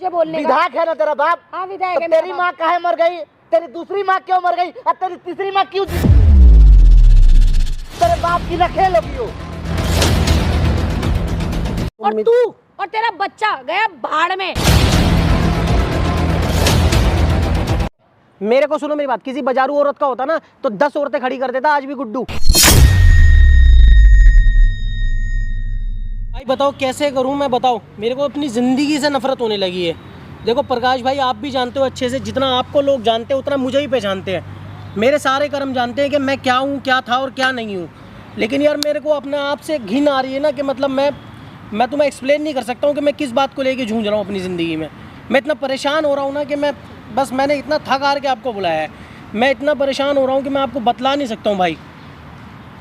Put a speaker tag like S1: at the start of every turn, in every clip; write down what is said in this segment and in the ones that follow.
S1: बोलने
S2: विधायक है ना तेरा बाप?
S1: हाँ विधायक
S2: तो
S1: है।
S2: तेरी माँ काहे मर गई? तेरी दूसरी माँ क्यों मर गई? और तेरी तीसरी माँ क्यों? तेरे बाप की ना खेल होगी हो।
S1: और तू और तेरा बच्चा गया भाड़ में।
S3: मेरे को सुनो मेरी बात, किसी बाजारू औरत का होता ना तो 10 औरतें खड़ी कर देता आज भी गुड्डू। भाई बताओ कैसे करूं मैं, बताओ। मेरे को अपनी ज़िंदगी से नफरत होने लगी है। देखो प्रकाश भाई, आप भी जानते हो अच्छे से, जितना आपको लोग जानते हैं उतना मुझे ही पहचानते हैं। मेरे सारे कर्म जानते हैं कि मैं क्या हूँ, क्या था और क्या नहीं हूँ। लेकिन यार मेरे को अपने आप से घिन आ रही है ना, कि मतलब मैं तुम्हें एक्सप्लेन नहीं कर सकता हूँ कि मैं किस बात को लेके जूझ रहा हूँ अपनी ज़िंदगी में। मैं इतना परेशान हो रहा हूँ ना कि मैंने इतना थक हार के आपको बुलाया है। मैं इतना परेशान हो रहा हूँ कि मैं आपको बतला नहीं सकता हूँ भाई,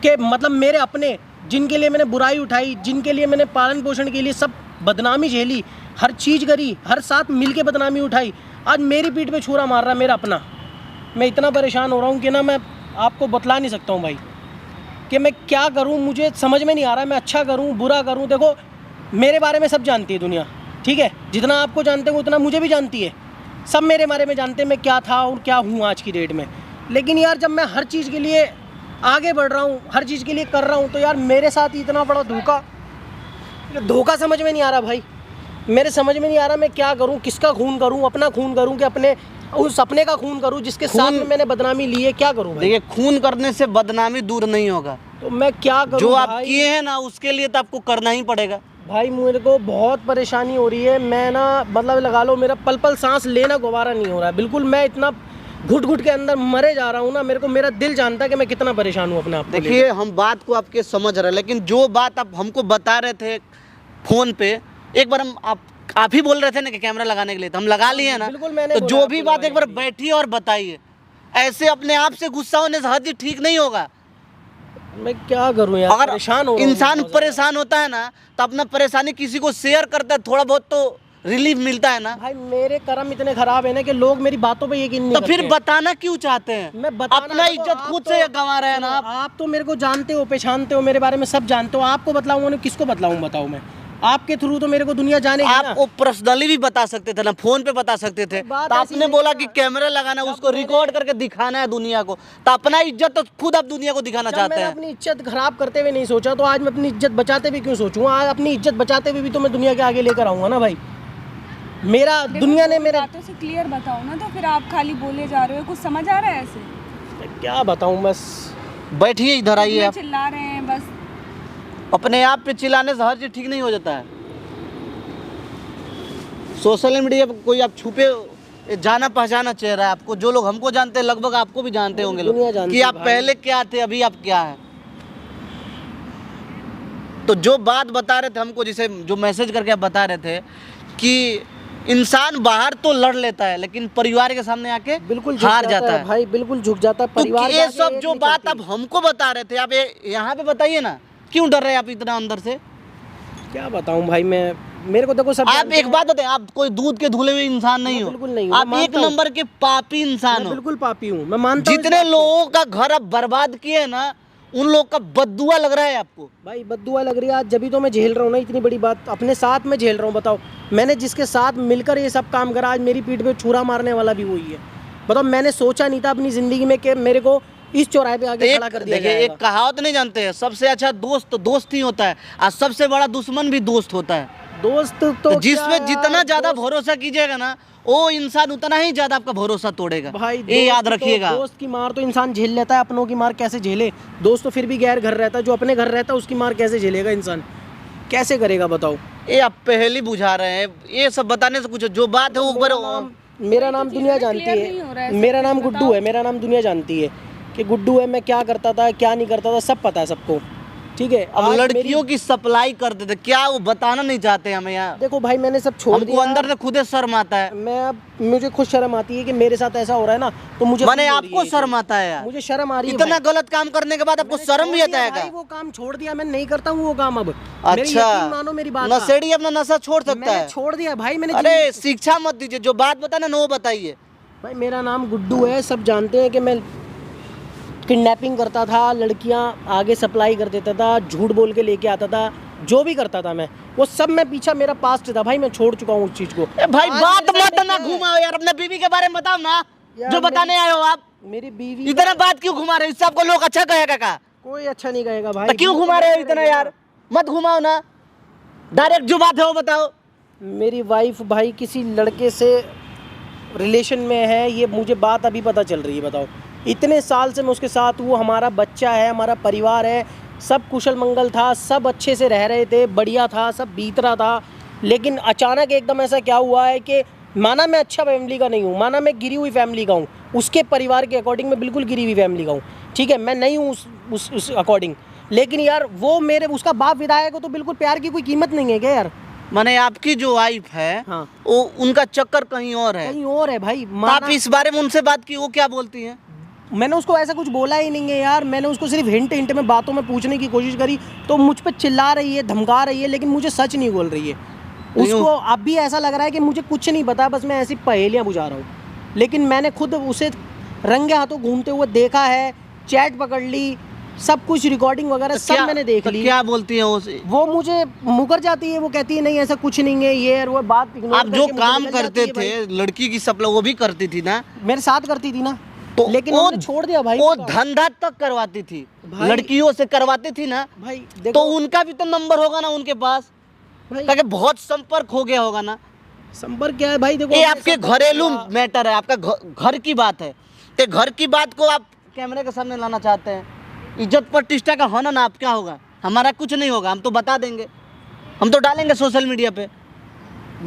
S3: कि मतलब मेरे अपने, जिनके लिए मैंने बुराई उठाई, जिनके लिए मैंने पालन पोषण के लिए सब बदनामी झेली, हर चीज़ करी, हर साथ मिल के बदनामी उठाई, आज मेरी पीठ पे छुरा मार रहा है मेरा अपना। मैं इतना परेशान हो रहा हूँ कि ना मैं आपको बतला नहीं सकता हूँ भाई कि मैं क्या करूँ। मुझे समझ में नहीं आ रहा है मैं अच्छा करूँ बुरा करूँ। देखो मेरे बारे में सब जानती है दुनिया, ठीक है? जितना आपको जानते हो उतना मुझे भी जानती है। सब मेरे बारे में जानते हैं मैं क्या था और क्या हूँ आज की डेट में। लेकिन यार जब मैं हर चीज़ के लिए आगे बढ़ रहा हूँ, हर चीज़ के लिए कर रहा हूँ, तो यार मेरे साथ इतना बड़ा धोखा समझ में नहीं आ रहा भाई। मेरे समझ में नहीं आ रहा मैं क्या करूँ, किसका खून करूँ, अपना खून करूँ कि अपने उस सपने का खून करूँ जिसके साथ में मैंने बदनामी ली है। क्या करूँ भाई?
S2: देखिए, खून करने से बदनामी दूर नहीं होगा।
S3: तो मैं क्या करूँ?
S2: जो आप किए हैं ना उसके लिए तो आपको करना ही पड़ेगा
S3: भाई। मेरे को बहुत परेशानी हो रही है। मैं ना मतलब लगा लो मेरा पल पल सांस लेना गवारा नहीं हो रहा है बिल्कुल। मैं इतना घुट घुट के अंदर मरे जा रहा हूँ ना। मेरे को मेरा दिल जानता है कि मैं कितना परेशान हूँ अपने आप को।
S2: देखिए, हम बात को आपके समझ रहे हैं, लेकिन जो बात आप हमको बता रहे थे फोन पे, एक बार आप ही बोल रहे थे ना कि कैमरा लगाने के लिए, तो हम लगा लिए ना।
S3: बिल्कुल मैंने
S2: तो जो भी बात एक बार बैठिए और बताइए। ऐसे अपने आप से गुस्सा होने से हर चीज ठीक नहीं होगा।
S3: मैं क्या करूं यार,
S2: अगर
S3: परेशान हो रहा हूं।
S2: इंसान परेशान होता है ना तो अपना परेशानी किसी को शेयर करता है, थोड़ा बहुत तो रिलीफ मिलता है ना।
S3: भाई मेरे कर्म इतने खराब है ना कि लोग मेरी बातों पे यकीन नहीं
S2: तो
S3: करते।
S2: फिर बताना क्यों चाहते हैं?
S3: मैं बताना
S2: अपना इज्जत खुद से गंवा रहे हैं ना
S3: आप तो मेरे को जानते हो, पहचानते हो, मेरे बारे में सब जानते हो। आपको बतलाऊंगा ना, किसको बतलाऊं बताओ? मैं आपके थ्रू तो मेरे को दुनिया जानेगी ना।
S2: आप वो पर्सनली भी बता सकते थे ना, फोन पे बता सकते थे। तो आपने बोला कि कैमरा लगाना, उसको रिकॉर्ड करके दिखाना है दुनिया को। तो अपना इज्जत तो खुद आप दुनिया को दिखाना चाहते हैं।
S3: अपनी इज्जत खराब करते हुए नहीं सोचा, तो आज मैं अपनी इज्जत बचाते हुए क्यों सोचूं? आज अपनी इज्जत बचाते हुए भी तो मैं दुनिया के आगे लेकर आऊंगा ना भाई। मेरा दुनिया ने मेरे
S4: बातों से क्लियर बताओ ना, तो फिर आप खाली बोले जा रहे हो। कुछ समझ आ रहा है ऐसे?
S3: क्या बताऊं? बस
S2: बैठिए, इधर आइए। आप
S4: चिल्ला रहे हैं बस।
S2: अपने आप पे चिल्लाने से हर चीज ठीक नहीं हो जाता है। सोशल मीडिया पर कोई आप छुपे जाना पहचाना चेहरा है आपको। जो लोग हमको जानते हैं लगभग आपको भी जानते होंगे लोग कि आप पहले क्या थे, अभी आप क्या है। तो जो बात बता रहे थे हमको, जिसे जो मैसेज करके आप बता रहे थे कि इंसान बाहर तो लड़ लेता है लेकिन परिवार के सामने आके
S3: बिल्कुल
S2: हार जाता है
S3: भाई, बिल्कुल झुक जाता है परिवार।
S2: तो ये सब जो बात आप हमको बता रहे थे, आप यहाँ पे बताइए ना, क्यों डर रहे हैं आप इतना अंदर से?
S3: क्या बताऊं भाई मैं, मेरे को देखो सब
S2: आप एक बात बताएं, आप कोई दूध के धुले हुए इंसान नहीं हो।
S3: बिल्कुल नहीं।
S2: आप एक नंबर के पापी इंसान हो।
S3: बिल्कुल पापी हूँ, मैं मानता हूं।
S2: जितने लोगों का घर आप बर्बाद किए ना, उन लोग का बद्दुआ लग रहा है आपको।
S3: भाई बद्दुआ लग रही है आज, जब भी तो मैं झेल रहा हूँ ना इतनी बड़ी बात अपने साथ में झेल रहा हूँ। बताओ, मैंने जिसके साथ मिलकर ये सब काम करा, आज मेरी पीठ पे छुरा मारने वाला भी वही है। बताओ, मैंने सोचा नहीं था अपनी जिंदगी में कि मेरे को इस चौराहे पे आगे खड़ा कर दिया जाएगा।
S2: एक कहावत नहीं जानते हैं, सबसे अच्छा दोस्त तो दोस्त ही होता है और सबसे बड़ा दुश्मन भी दोस्त होता है।
S3: दोस्त तो
S2: जिसमें जितना ज्यादा भरोसा कीजिएगा ना, वो इंसान उतना ही ज्यादा आपका भरोसा तोड़ेगा
S3: भाई।
S2: ये याद रखिएगा।
S3: दोस्त की मार तो इंसान झेल लेता है, अपनों की मार कैसे झेले? दोस्त तो फिर भी गैर घर रहता है, जो अपने घर रहता है उसकी मार कैसे झेलेगा इंसान? कैसे करेगा बताओ?
S2: ये आप पहले बुझा रहे हैं, ये सब बताने से कुछ जो बात है वो
S3: मेरा नाम दुनिया जानती है, मेरा नाम गुड्डू है, मेरा नाम दुनिया जानती है कि गुड्डू है। मैं क्या करता था क्या नहीं करता था सब पता है सबको, ठीक है?
S2: अब लड़कियों की सप्लाई करते थे, क्या वो बताना नहीं चाहते हमें? यहाँ
S3: देखो भाई, मैंने सब छोड़
S2: हमको
S3: दिया।
S2: अंदर से खुद शर्म आता है।
S3: मुझे खुद शर्म आती है कि मेरे साथ ऐसा हो रहा है ना, तो मुझे
S2: मैंने आपको शर्म आता है यार।
S3: मुझे शर्म आ रही है।
S2: इतना गलत काम करने के बाद आपको शर्म भी आता है क्या?
S3: वो काम छोड़ दिया, मैं नहीं करता हूँ वो काम अब।
S2: अच्छा,
S3: मानो मेरी बात,
S2: नशेड़ी अपना नशा छोड़ सकता है?
S3: छोड़ दिया भाई मैंने।
S2: अरे शिक्षा मत दीजिए, जो बात बताना ना वो बताइए।
S3: भाई मेरा नाम गुड्डू है, सब जानते हैं कि मैं किडनैपिंग करता था, लड़कियां आगे सप्लाई कर देता था, झूठ बोल के लेके आता था, जो भी करता था मैं। वो सब मैं पीछा, मेरा पास्ट था भाई, मैं छोड़ चुका हूँ उस चीज़ को।
S2: भाई
S3: आज
S2: बात
S3: मेरे
S2: मत
S3: सामने
S2: ना
S3: क्या है?
S2: घुमाओ यार, अपने बीवी के बारे में बताओ ना,
S3: यार
S2: जो बताने आए हो आप।
S3: मेरी बीवी
S2: इतना बात क्यों घुमा रहे हो? इससे आपको लोग अच्छा कहेगा का?
S3: कोई अच्छा नहीं कहेगा भाई।
S2: तो क्यों घुमा रहे हो इतना यार? मत घुमाओ ना, डायरेक्ट जो बात है वो बताओ।
S3: मेरी वाइफ भाई किसी लड़के से रिलेशन में है, ये मुझे बात अभी पता चल रही है। बताओ, इतने साल से मैं उसके साथ हूँ, हमारा बच्चा है, हमारा परिवार है, सब कुशल मंगल था, सब अच्छे से रह रहे थे, बढ़िया था, सब बीत रहा था। लेकिन अचानक एकदम ऐसा क्या हुआ है कि माना मैं अच्छा फैमिली का नहीं हूँ, माना मैं गिरी हुई फैमिली का हूँ, उसके परिवार के अकॉर्डिंग मैं बिल्कुल गिरी हुई फैमिली का हूँ, ठीक है, मैं नहीं हूँ उस अकॉर्डिंग। लेकिन यार वो मेरे उसका बाप विधायक हो तो बिल्कुल प्यार की कोई कीमत नहीं है क्या यार?
S2: माने आपकी जो वाइफ है,
S3: हाँ,
S2: वो उनका चक्कर कहीं और है।
S3: कहीं और है भाई।
S2: तो आप इस बारे में उनसे बात की, वो क्या बोलती हैं?
S3: मैंने उसको ऐसा कुछ बोला ही नहीं है यार, मैंने उसको सिर्फ हिंट में बातों में पूछने की कोशिश करी तो मुझ पे चिल्ला रही है, धमका रही है, लेकिन मुझे सच नहीं बोल रही है। उसको अब भी ऐसा लग रहा है कि मुझे कुछ नहीं पता, बस मैं ऐसी पहेलियाँ बुझा रहा हूँ। लेकिन मैंने खुद उसे रंगे हाथों घूमते हुए देखा है, चैट पकड़ ली, सब कुछ रिकॉर्डिंग वगैरह सब मैंने देख ली।
S2: क्या बोलती है वो
S3: मुझे मुकर जाती है, वो कहती है नहीं ऐसा कुछ नहीं है, ये और वो बात इग्नोर
S2: आप जो
S3: करके मुझे
S2: काम
S3: निकल
S2: करते
S3: जाती है
S2: थे, लड़की की सप्लाई वो भी करती थी ना,
S3: मेरे साथ करती थी ना,
S2: तो
S3: लेकिन
S2: वो
S3: उन्होंने छोड़ दिया भाई।
S2: वो धंधा तक करवाती थी,
S3: भाई-
S2: लड़कियों से करवाती थी ना
S3: भाई
S2: तो
S3: देखो
S2: उनका भी तो नंबर होगा ना उनके पास,
S3: भाई,
S2: ताकि बहुत संपर्क हो गया होगा ना।
S3: संपर्क क्या है भाई? देखो
S2: ये
S3: हमने
S2: आपके
S3: सब
S2: घरेलू
S3: किया।
S2: मैटर है, आपका घर की बात है, तो घर की बात को आप कैमरे के सामने लाना चाहते हैं। इज्जत प्रतिष्ठा का हनन आप क्या होगा? हमारा कुछ नहीं होगा, हम तो बता देंगे, हम तो डालेंगे सोशल मीडिया पे,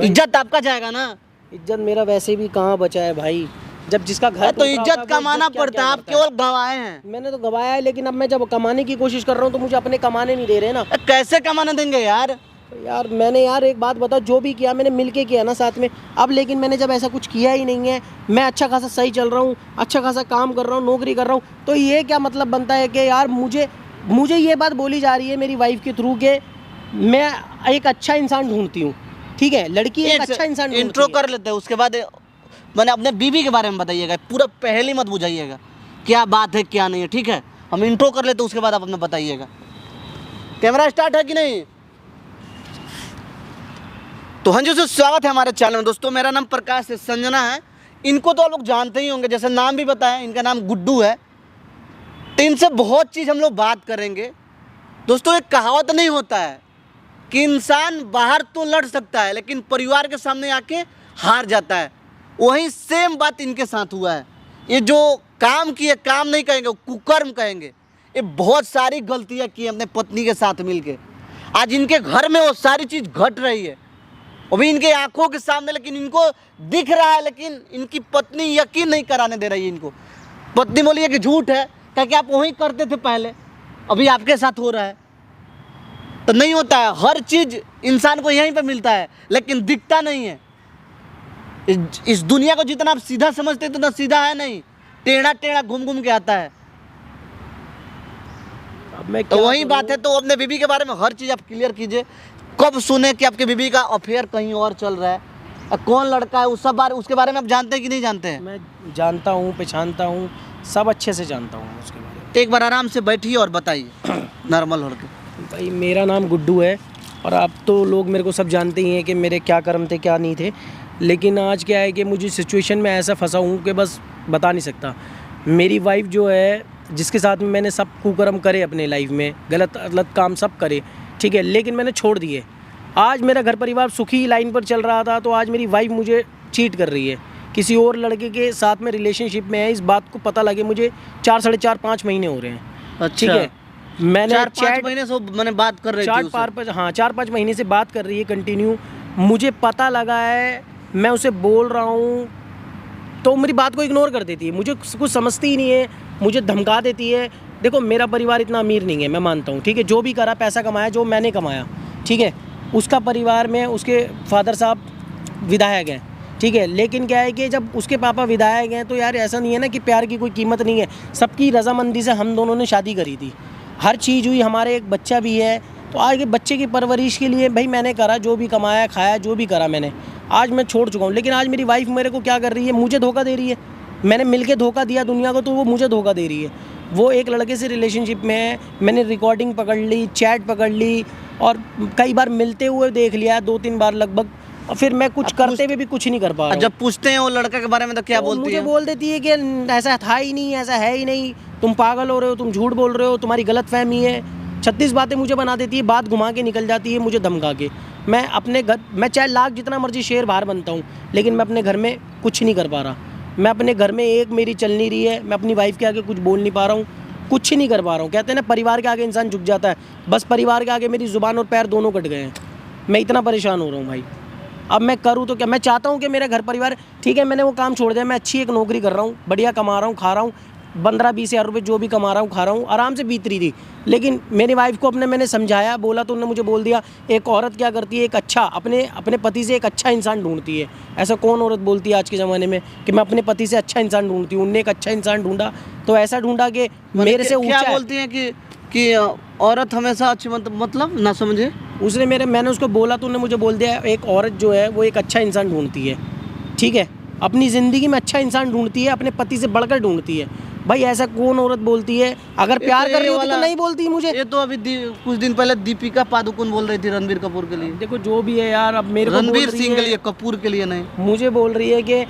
S2: इज्जत आपका जाएगा ना।
S3: इज्जत मेरा वैसे भी कहाँ बचा है भाई, जब जिसका घर
S2: तो इज्जत कमाना पड़ता है, आप केवल गंवाए हैं।
S3: मैंने तो गवाया है, लेकिन अब मैं जब कमाने की कोशिश कर रहा हूँ तो मुझे अपने कमाने नहीं दे रहे ना
S2: कैसे कमाने देंगे यार?
S3: यार। मैंने यार एक बात बताओ, जो भी किया मैंने मिलके किया ना साथ में। अब लेकिन मैंने जब ऐसा कुछ किया ही नहीं है, मैं अच्छा खासा सही चल रहा हूँ, अच्छा खासा काम कर रहा हूँ, नौकरी कर रहा हूँ, तो ये क्या मतलब बनता है कि यार मुझे ये बात बोली जा रही है मेरी वाइफ के थ्रू के मैं एक अच्छा इंसान ढूंढती हूँ, ठीक है, लड़की एक अच्छा इंसान ढूंढती
S2: इंट्रो
S3: है।
S2: कर लेते हैं, उसके बाद मैंने अपने बीवी के बारे में बताइएगा, पूरा पहले मत बुझाइएगा क्या बात है क्या नहीं है, ठीक है? हम इंट्रो कर लेते हैं, उसके बाद आप अपने बताइएगा। कैमरा स्टार्ट है कि नहीं? तो हाँ जी दोस्तों, स्वागत है हमारे चैनल में। दोस्तों मेरा नाम प्रकाश है, संजना है, इनको तो आप लोग जानते ही होंगे, जैसे नाम भी बताया, इनका नाम गुड्डू है। तो इनसे बहुत चीज़ हम लोग बात करेंगे। दोस्तों एक कहावत नहीं होता है कि इंसान बाहर तो लड़ सकता है लेकिन परिवार के सामने आके हार जाता है, वही सेम बात इनके साथ हुआ है। ये जो काम किए, काम नहीं कहेंगे, कुकर्म कहेंगे। ये बहुत सारी गलतियाँ की अपने पत्नी के साथ मिलके, आज इनके घर में वो सारी चीज़ घट रही है, वो भी इनके आंखों के सामने, लेकिन इनको दिख रहा है, लेकिन इनकी पत्नी यकीन नहीं कराने दे रही है इनको। पत्नी बोली है कि झूठ है, क्योंकि आप वही करते थे पहले, अभी आपके साथ हो रहा है। तो नहीं होता है, हर चीज़ इंसान को यहीं पे मिलता है, लेकिन दिखता नहीं है। इस दुनिया को जितना आप सीधा समझते तो ना सीधा है नहीं, टेढ़ा टेढ़ा घूम घूम के आता है।
S3: अब मैं
S2: तो
S3: क्या
S2: वही
S3: करूं?
S2: बात है। तो अपने बीबी के बारे में हर चीज़ आप क्लियर कीजिए। कब सुने कि आपके बीबी का अफेयर कहीं और चल रहा है, कौन लड़का है, उसके बारे में आप जानते हैं कि नहीं जानते हैं?
S3: मैं जानता हूँ, पहचानता हूँ, सब अच्छे से जानता हूँ उसके बारे में।
S2: तो एक बार आराम से बैठिए और बताइए नॉर्मल होकर।
S3: भाई मेरा नाम गुड्डू है, और आप तो लोग मेरे को सब जानते ही हैं कि मेरे क्या कर्म थे क्या नहीं थे। लेकिन आज क्या है कि मुझे सिचुएशन में ऐसा फंसा हूँ कि बस बता नहीं सकता। मेरी वाइफ जो है, जिसके साथ में मैंने सब कुकर्म करे अपने लाइफ में, गलत गलत काम सब करे, ठीक है, लेकिन मैंने छोड़ दिए। आज मेरा घर परिवार सुखी लाइन पर चल रहा था, तो आज मेरी वाइफ मुझे चीट कर रही है, किसी और लड़के के साथ में रिलेशनशिप में है। इस बात को पता लगे मुझे 4 साढ़े 4 5 महीने हो रहे हैं, ठीक है। मैंने
S2: 4-5 महीने से मैंने बात कर रही थी उससे।
S3: 4-5 महीने से बात कर रही है कंटिन्यू। मुझे पता लगा है, मैं उसे बोल रहा हूँ तो मेरी बात को इग्नोर कर देती है, मुझे कुछ समझती ही नहीं है, मुझे धमका देती है। देखो मेरा परिवार इतना अमीर नहीं है, मैं मानता हूँ, ठीक है, जो भी करा पैसा कमाया, जो मैंने कमाया, ठीक है। उसका परिवार में उसके फादर साहब विधायक हैं, ठीक है, लेकिन क्या है कि जब उसके पापा विधायक हैं तो यार ऐसा नहीं है ना कि प्यार की कोई कीमत नहीं है। सबकी रजामंदी से हम दोनों ने शादी करी थी, हर चीज़ हुई, हमारे एक बच्चा भी है। तो आगे बच्चे की परवरिश के लिए भाई मैंने करा, जो भी कमाया खाया, जो भी करा मैंने। आज मैं छोड़ चुका हूँ, लेकिन आज मेरी वाइफ मेरे को क्या कर रही है, मुझे धोखा दे रही है। मैंने मिलके धोखा दिया दुनिया को, तो वो मुझे धोखा दे रही है। वो एक लड़के से रिलेशनशिप में है, मैंने रिकॉर्डिंग पकड़ ली, चैट पकड़ ली, और कई बार मिलते हुए देख लिया 2-3 बार लगभग, और फिर मैं कुछ करते हुए भी कुछ नहीं कर पा रहा हूँ।
S2: जब पूछते हैं वो लड़का के बारे में तो क्या बोलती
S3: मुझे
S2: है?
S3: बोल देती है कि ऐसा था ही नहीं, ऐसा है ही नहीं, तुम पागल हो रहे हो, तुम झूठ बोल रहे हो, तुम्हारी गलत फहमी है। 36 बातें मुझे बना देती है, बात घुमा के निकल जाती है मुझे धमका के। मैं अपने घर, मैं चाहे लाख जितना मर्जी शेर बाहर बनता हूँ, लेकिन मैं अपने घर में कुछ नहीं कर पा रहा। मैं अपने घर में एक मेरी चल नहीं रही है, मैं अपनी वाइफ के आगे कुछ बोल नहीं पा रहा हूँ, कुछ नहीं कर पा रहा हूँ। कहते हैं ना परिवार के आगे इंसान झुक जाता है, बस परिवार के आगे मेरी ज़ुबान और पैर दोनों कट गए हैं। मैं इतना परेशान हो रहा हूँ भाई। अब मैं करूँ तो क्या? मैं चाहता हूँ कि मेरा घर परिवार ठीक है, मैंने वो काम छोड़ दिया, मैं अच्छी एक नौकरी कर रहा हूँ, बढ़िया कमा रहा हूँ, खा रहा हूँ, 15-20 हज़ार रुपये जो भी कमा रहा हूँ, खा रहा हूँ, आराम से बीत रही थी। लेकिन मेरी वाइफ को मैंने समझाया, बोला तो उन्होंने मुझे बोल दिया, एक औरत क्या करती है, एक अच्छा अपने पति से एक अच्छा इंसान ढूंढती है। ऐसा कौन औरत बोलती है आज के ज़माने में कि मैं अपने पति से अच्छा इंसान ढूंढती हूँ? उनने एक अच्छा इंसान ढूंढा तो ऐसा ढूंढा कि मेरे से ऊंचा
S2: क्या बोलती हैं कि औरत हमेशा अच्छी, मतलब ना समझे?
S3: मैंने उसको बोला तो उन्होंने मुझे बोल दिया, एक औरत जो है वो एक अच्छा इंसान ढूंढती है, ठीक है, अपनी ज़िंदगी में अच्छा इंसान ढूंढती है, अपने पति से बढ़कर ढूंढती है। भाई ऐसा कौन औरत बोलती है? अगर प्यार कर रही होती तो नहीं बोलती मुझे।
S2: ये तो अभी कुछ दिन पहले दीपिका पादुकोण बोल रही थी रणबीर कपूर के लिए।
S3: देखो जो भी है यार, अब मेरे को
S2: रणबीर सिंह के लिए, कपूर के लिए नहीं,
S3: मुझे बोल रही है कि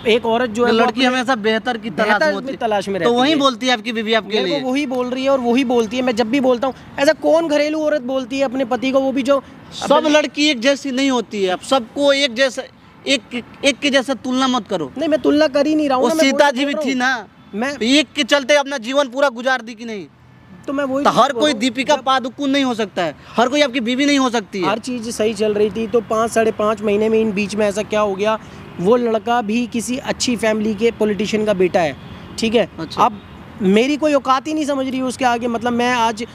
S3: एक औरत जो है
S2: लड़की हमेशा बेहतर की तलाश में
S3: रहती
S2: तो वही
S3: है।
S2: बोलती है आपकी बीवी आपके लिए।
S3: वही बोल रही है और वही बोलती है। मैं जब भी बोलता हूँ, ऐसा कौन घरेलू औरत बोलती है अपने पति को, वो भी जो
S2: सब लड़की एक जैसी नहीं होती है, आप सबको एक जैसा, एक के जैसा तुलना मत करो।
S3: नहीं, मैं तुलना कर ही नहीं रहा हूँ।
S2: वो सीता जी भी थी ना,
S3: मैं
S2: एक के चलते अपना जीवन पूरा गुजार दी कि नहीं?
S3: तो मैं वही
S2: तो हर कोई दीपिका पादुकोण नहीं हो सकता है, हर कोई आपकी बीवी नहीं हो सकती है।
S3: हर चीज़ सही चल रही थी तो 5-5.5 महीने में इन बीच में ऐसा क्या हो गया? वो लड़का भी किसी अच्छी फैमिली के पॉलिटिशियन का बेटा है, ठीक है।
S2: अच्छा।
S3: अब मेरी कोई औकात ही नहीं समझ रही उसके आगे। मतलब मैं आज,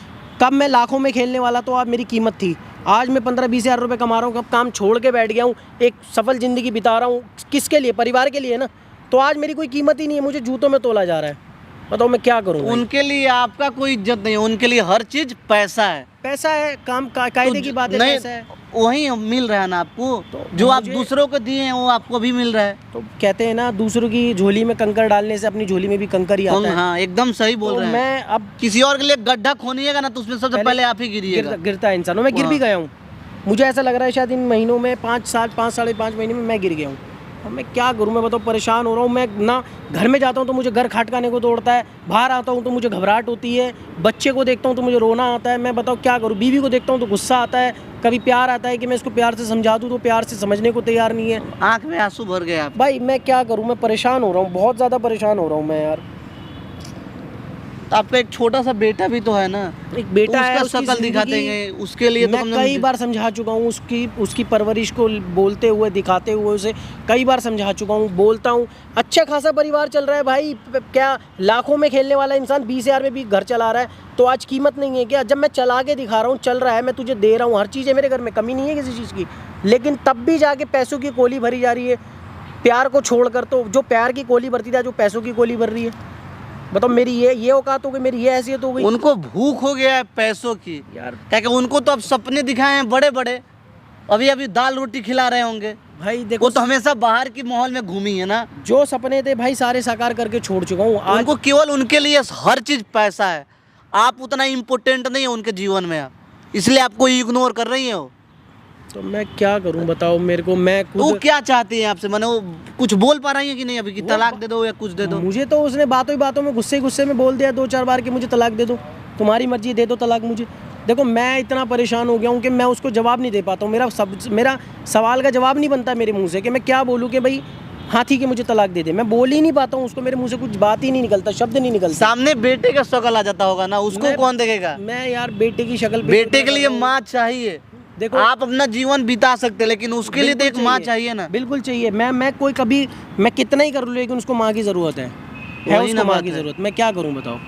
S3: कब मैं लाखों में खेलने वाला तो आज मेरी कीमत थी, आज मैं 15-20 हज़ार रुपये कमा रहा हूँ, कब काम छोड़ के बैठ गया हूँ, एक सफल ज़िंदगी बिता रहा हूँ, किसके लिए? परिवार के लिए ना। तो आज मेरी कोई कीमत ही नहीं है, मुझे जूतों में तोला जा रहा है। बताओ मैं क्या करूँ?
S2: उनके लिए आपका कोई इज्जत नहीं है, उनके लिए हर चीज पैसा है।
S3: पैसा है, काम कायदे की बात है,
S2: नहीं,
S3: पैसा है
S2: वही मिल रहा है ना आपको,
S3: तो
S2: जो आप
S3: मुझे-
S2: दूसरों को दिए हैं वो आपको भी मिल रहा है।
S3: तो कहते हैं ना, दूसरों की झोली में कंकर डालने से अपनी झोली में भी कंकर ही आता है।
S2: हाँ एकदम सही बोल
S3: तो
S2: रहे हैं।
S3: मैं अब
S2: किसी और के लिए गड्ढा खोनिएगा ना तो उसमें सबसे पहले आप ही गिरिएगा।
S3: गिरता है इंसान, और मैं गिर भी गया हूँ। मुझे ऐसा लग रहा है शायद इन महीनों में 5-5.5 महीने में मैं गिर गया हूँ। अब मैं क्या करूँ? मैं बताओ परेशान हो रहा हूँ। मैं ना घर में जाता हूँ तो मुझे घर खटकाने को तोड़ता है, बाहर आता हूँ तो मुझे घबराहट होती है, बच्चे को देखता हूँ तो मुझे रोना आता है। मैं बताओ क्या करूँ? बीवी को देखता हूँ तो गुस्सा आता है, कभी प्यार आता है कि मैं इसको प्यार से समझा दूँ तो प्यार से समझने को तैयार नहीं है।
S2: आंख में आंसू भर गए आप।
S3: भाई मैं क्या करूँ? मैं परेशान हो रहा हूँ, बहुत ज़्यादा परेशान हो रहा हूँ मैं यार।
S2: तो आपका एक छोटा सा बेटा भी तो है ना,
S3: एक बेटा है,
S2: उसका
S3: उसकी
S2: शक्ल दिखाते
S3: जिंदगी-
S2: हैं, उसके लिए तो
S3: मैं
S2: कम से
S3: कई
S2: कम-
S3: बार समझा चुका हूँ, उसकी परवरिश को बोलते हुए, दिखाते हुए उसे कई बार समझा चुका हूँ, बोलता हूँ। अच्छा खासा परिवार चल रहा है भाई, क्या लाखों में खेलने वाला इंसान 20 हज़ार में भी घर चला रहा है, तो आज कीमत नहीं है क्या? जब मैं चला के दिखा रहा हूँ, चल रहा है, मैं तुझे दे रहा हूँ, हर चीज़ है मेरे घर में, कमी नहीं है किसी चीज़ की, लेकिन तब भी जाके पैसों की कोली भरी जा रही है। प्यार को छोड़कर, तो जो प्यार की कोली भरती था, जो पैसों की कोली भर रही है। बताओ मेरी ये औकात हो गई, मेरी ये हैसियत हो गई।
S2: उनको भूख हो गया है पैसों की
S3: यार
S2: क्या कि उनको तो अब सपने दिखाए हैं बड़े बड़े, अभी दाल रोटी खिला रहे होंगे।
S3: भाई देखो,
S2: वो तो हमेशा बाहर की माहौल में घूमी है ना,
S3: जो सपने थे भाई सारे साकार करके छोड़ चुका हूँ। आज
S2: उनको केवल उनके लिए हर चीज पैसा है। आप उतना इम्पोर्टेंट नहीं है उनके जीवन में, आप इसलिए आपको इग्नोर कर रही है वो।
S3: तो मैं क्या करूं बताओ मेरे को? मैं
S2: तो वो
S3: खुद,
S2: क्या चाहती है आपसे? माने वो कुछ बोल पा रही है कि नहीं अभी, कि तलाक दे दो या कुछ दे दो?
S3: मुझे तो उसने बातों ही बातों में गुस्से में बोल दिया 2-4 बार कि मुझे तलाक दे दो, तुम्हारी मर्जी, दे दो तलाक मुझे। देखो मैं इतना परेशान हो गया हूँ कि मैं उसको जवाब नहीं दे पाता हूँ। मेरा सवाल का जवाब नहीं बनता मेरे मुँह से कि मैं क्या बोलूँ कि भाई हाथी के मुझे तलाक दे दे। मैं बोल ही नहीं पाता हूँ उसको, मेरे मुँह से कुछ बात ही नहीं निकलता, शब्द नहीं निकलता।
S2: सामने बेटे का शक्ल आ जाता होगा ना, उसको कौन देखेगा?
S3: मैं यार बेटे की शक्ल,
S2: बेटे के लिए माँ चाहिए।
S3: देखो
S2: आप अपना जीवन बिता सकते हैं, लेकिन उसके लिए तो एक माँ चाहिए ना।
S3: बिल्कुल चाहिए। मैं कोई कभी, मैं कितना ही कर लूँ, लेकिन उसको माँ की ज़रूरत है
S2: वही ना
S3: उसको माँ
S2: बात
S3: की
S2: है।
S3: ज़रूरत। मैं क्या करूँ बताओ?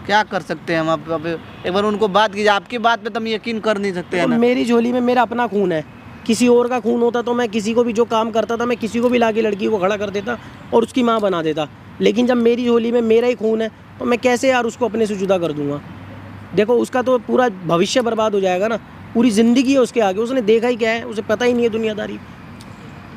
S2: क्या कर सकते हैं हम? आप एक बार उनको बात कीजिए, आपकी बात पे तो हम यकीन कर नहीं सकते हैं
S3: तो
S2: ना।
S3: मेरी झोली में मेरा अपना खून है, किसी और का खून होता तो मैं किसी को भी जो काम करता था, मैं किसी को भी लाके लड़की को खड़ा कर देता और उसकी माँ बना देता। लेकिन जब मेरी झोली में मेरा ही खून है तो मैं कैसे यार उसको अपने से जुदा कर दूंगा? देखो उसका तो पूरा भविष्य बर्बाद हो जाएगा ना, पूरी ज़िंदगी है उसके आगे। उसने देखा ही क्या है, उसे पता ही नहीं है दुनियादारी।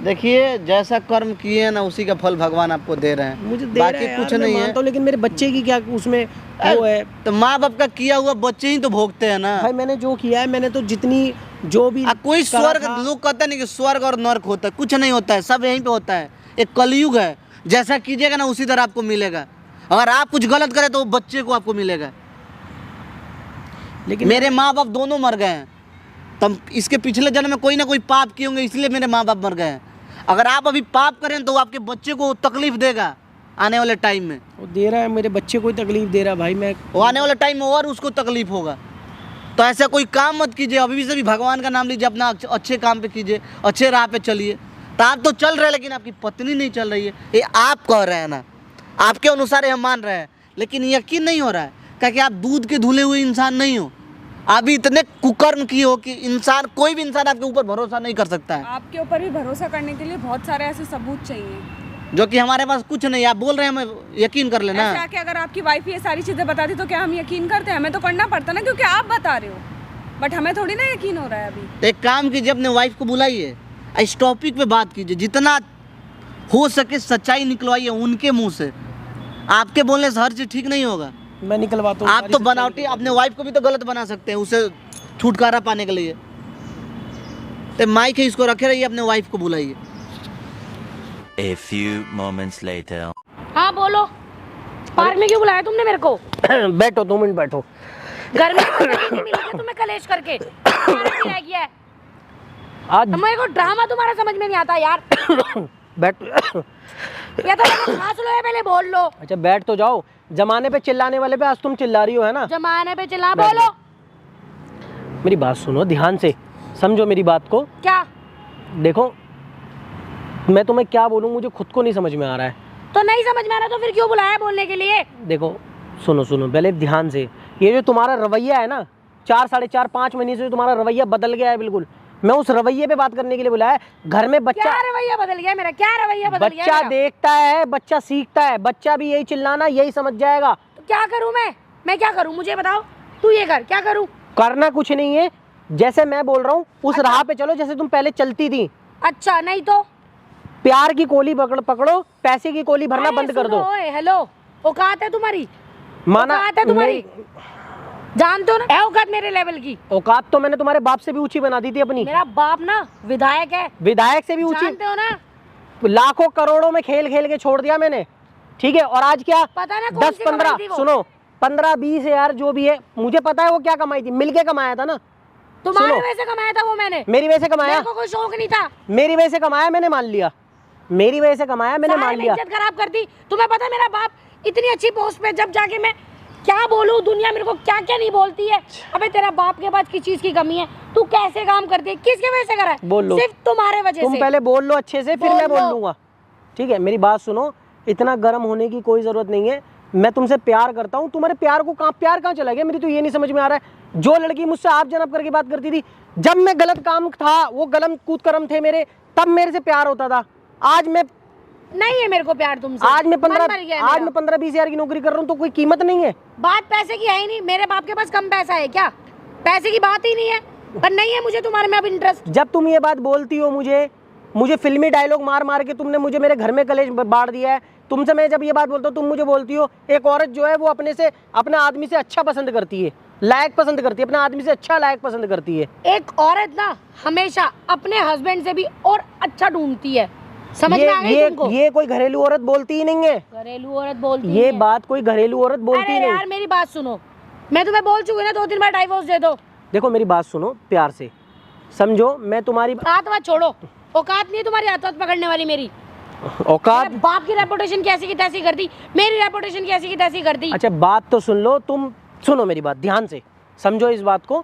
S2: देखिए जैसा कर्म किए हैं ना उसी का फल भगवान आपको दे रहे हैं,
S3: मुझे दे रहा
S2: बाकी
S3: है
S2: कुछ
S3: यार, मैं
S2: नहीं है।
S3: मानता हूं, लेकिन मेरे बच्चे की क्या उसमें वो है।
S2: तो माँ बाप का किया हुआ बच्चे ही तो भोगते हैं ना।
S3: भाई मैंने जो किया है, मैंने तो जितनी जो भी
S2: कोई
S3: करा
S2: स्वर्ग,
S3: था-
S2: लोग कहते हैं नहीं कि स्वर्ग और नर्क होता है, कुछ नहीं होता है, सब यहीं पे होता है। एक कलयुग है, जैसा कीजिएगा ना उसी तरह आपको मिलेगा। अगर आप कुछ गलत करें तो वो बच्चे को आपको मिलेगा।
S3: लेकिन
S2: मेरे माँ बाप दोनों मर गए हैं, तब इसके पिछले जन्म में कोई ना कोई पाप किए होंगे, इसलिए मेरे माँ बाप मर गए हैं। अगर आप अभी पाप करें तो वो आपके बच्चे को तकलीफ देगा आने वाले टाइम में।
S3: वो दे रहा है, मेरे बच्चे को ही तकलीफ दे रहा है भाई। मैं
S2: वो आने वाले टाइम में और उसको तकलीफ होगा। तो ऐसा कोई काम मत कीजिए, अभी से भी भगवान का नाम लीजिए, अपना अच्छे काम पे कीजिए, अच्छे राह पे चलिए। तो आप तो चल रहे हैं लेकिन आपकी पत्नी नहीं चल रही है, ये आप कह रहे हैं ना, आपके अनुसार हम मान रहे हैं, लेकिन यकीन नहीं हो रहा है क्योंकि आप दूध के धुले हुए इंसान नहीं हो। आप भी इतने कुकर्म की हो कि इंसान, कोई भी इंसान आपके ऊपर भरोसा नहीं कर सकता है।
S4: आपके ऊपर भी भरोसा करने के लिए बहुत सारे ऐसे सबूत चाहिए।
S2: जो कि हमारे पास कुछ नहीं। आप बोल रहे हैं हमें यकीन कर लेना।
S4: ऐसे आके अगर आपकी वाइफ ये सारी चीजें बताती तो क्या हम यकीन करते? हमें तो करना पड़ता ना, क्योंकि आप बता रहे हो, बट हमें थोड़ी ना यकीन हो रहा है अभी।
S2: तो एक काम कीजिए, अपने वाइफ को बुलाइए, इस टॉपिक पे बात कीजिए, जितना हो सके सच्चाई निकलवाइए उनके मुंह से। आपके बोलने से हर चीज़ ठीक नहीं होगा।
S3: मैं निकलवाता हूँ
S2: आप
S3: सारी
S2: तो
S3: सच्चाई
S2: बनावटी, अपने वाइफ को भी तो गलत बना सकते हैं उसे छुटकारा पाने के लिए। तो माइक है, इसको रखे रहिए, अपने वाइफ को बुलाइए।
S5: A few moments later.
S1: हाँ बोलो, पार्क में क्यों बुलाया तुमने मेरे को?
S3: बैठो, 2 मिनट बैठो।
S1: घर में नहीं मिली थी तुम्हें कलेश करके, तुम्हारा भी रह गया है।
S3: आज
S1: मेरे को ड्रामा तुम्हारा समझ में नहीं आता यार।
S3: बैठ
S1: या तो सांस लो या पहले बोल लो।
S3: अच्छा बैठ तो जाओ। जमाने पे चिल्लाने वाले पे आज तुम चिल्ला रही हो, है ना?
S1: जमाने पे चिल्ला, बोलो।
S3: मेरी बात सुनो ध्यान से, समझो मेरी बात को।
S1: क्या?
S3: देखो मैं तुम्हें क्या बोलूं, मुझे खुद को नहीं समझ में आ रहा है।
S1: तो नहीं समझ में आ रहा तो फिर क्यों बुलाया बोलने के लिए?
S3: देखो सुनो सुनो पहले ध्यान से, ये जो तुम्हारा रवैया है ना, 4 साढ़े 4 5 महीने से जो तुम्हारा रवैया बदल गया है बिल्कुल, मैं उस रवैये पे बात करने के लिए बुलाया है। घर में बच्चा,
S1: क्या रवैया बदल गया मेरा? क्या रवैया बदल गया
S3: बच्चा
S1: मेरा?
S3: देखता है, बच्चा सीखता है, बच्चा भी यही चिल्लाना यही समझ जाएगा।
S1: तो क्या करूं मैं क्या करूं? मुझे बताओ, तू ये कर, क्या करूं?
S3: करना कुछ नहीं है, जैसे मैं बोल रहा हूँ उस राह पे चलो जैसे तुम पहले चलती थी।
S1: अच्छा नहीं तो?
S3: प्यार की कोली पकड़ो, पैसे की कोली भरना बंद कर दो।
S1: ओए हेलो, औकात है तुम्हारी?
S3: माना
S1: औकात है तुम्हारी? जानते हो ना है औकात मेरे लेवल की?
S3: औकात तो मैंने तुम्हारे बाप से भी ऊंची बना दी थी अपनी।
S1: मेरा बाप ना विधायक है,
S3: विधायक से भी ऊंची,
S1: जानते हो ना?
S3: लाखों करोड़ों में खेल खेल के छोड़ दिया मैंने, ठीक है? और आज क्या,
S1: पता ना कौन
S3: 10
S1: सी कमाई
S3: 15
S1: थी वो?
S3: सुनो 15 20 यार जो भी है, मुझे पता है वो क्या कमाई थी, मिलके कमाया था ना।
S1: तुम्हारे
S3: सुनो।
S1: वजह से कमाया था वो मैंने,
S3: मेरी वजह से कमाया,
S1: मेरे को कोई शौक नहीं था।
S3: मेरी वजह से कमाया, मैंने मान लिया, मेरी वजह से कमाया, मैंने
S1: सारे
S3: मान लिया।
S1: इज्जत खराब कर दी। तुम्हें पता है मेरा बाप इतनी अच्छी पोस्ट पे, जब जाके मैं क्या बोलूं, दुनिया मेरे को क्या क्या नहीं बोलती है। अबे तेरा बाप के पास किस चीज की कमी है? तू कैसे काम करती है? किसके वजह से करा है?
S3: बोल लो।
S1: सिर्फ तुम्हारे वजह
S3: तुम
S1: से।
S3: पहले बोल लो अच्छे से, फिर
S1: बोल
S3: मैं बोल
S1: लो।
S3: लूंगा, ठीक है? मेरी बात सुनो, इतना गर्म होने की कोई जरूरत नहीं है। मैं तुमसे प्यार करता हूँ, तुम्हारे प्यार को प्यार कहाँ चला गया? मेरी तो ये नहीं समझ में आ रहा है। जो लड़की मुझसे आप जनाब करके बात करती थी, जब मैं गलत काम था, वो गलत कूद करम थे मेरे, तब मेरे से प्यार होता था। आज मैं
S1: नहीं है मेरे को प्यार तुमसे।
S3: आज मैं
S1: मन मर
S3: 15
S1: गया
S3: आज
S1: मेरा।
S3: मैं 15-20 हज़ार की नौकरी कर रहा हूँ तो कोई कीमत नहीं है।
S1: बात पैसे की है ही नहीं, मेरे बाप के पास कम पैसा है क्या? पैसे की बात ही नहीं है, पर नहीं है मुझे तुम्हारे में अब इंटरेस्ट।
S3: जब तुम ये बात बोलती हो, मुझे फिल्मी डायलॉग मार मार के तुमने मुझे मेरे घर में कलेश बांट दिया है। तुमसे मैं जब ये बात बोलता हूँ तुम मुझे बोलती हो, एक औरत जो है वो अपने आदमी से अच्छा पसंद करती है, लायक पसंद करती है, अपने आदमी से अच्छा लायक पसंद करती है।
S1: एक औरत ना हमेशा अपने हस्बैंड से भी और अच्छा ढूंढती है, समझ में आ गई तुमको?
S3: ये कोई घरेलू औरत बोलती ही नहीं है,
S1: घरेलू औरत बोलती
S3: ये
S1: है।
S3: बात कोई घरेलू औरत बोलती
S1: अरे
S3: ही नहीं।
S1: यार मेरी बात सुनो, मैं तुम्हें बोल चुकी हूँ ना 2-3 बार डाइवोर्स दे दो।
S3: देखो मेरी बात सुनो प्यार से, समझो मैं तुम्हारी
S1: हाथ मत छोड़ो, औकात नहीं है तुम्हारी हाथ पकड़ने वाली मेरी।
S3: औकात।
S1: मेरे बाप की रेपुटेशन कैसी की तैसी कर दी, मेरी रेपुटेशन कैसी की तैसी कर दी।
S3: अच्छा बात तो सुन लो, तुम सुनो मेरी बात ध्यान से, समझो इस बात को।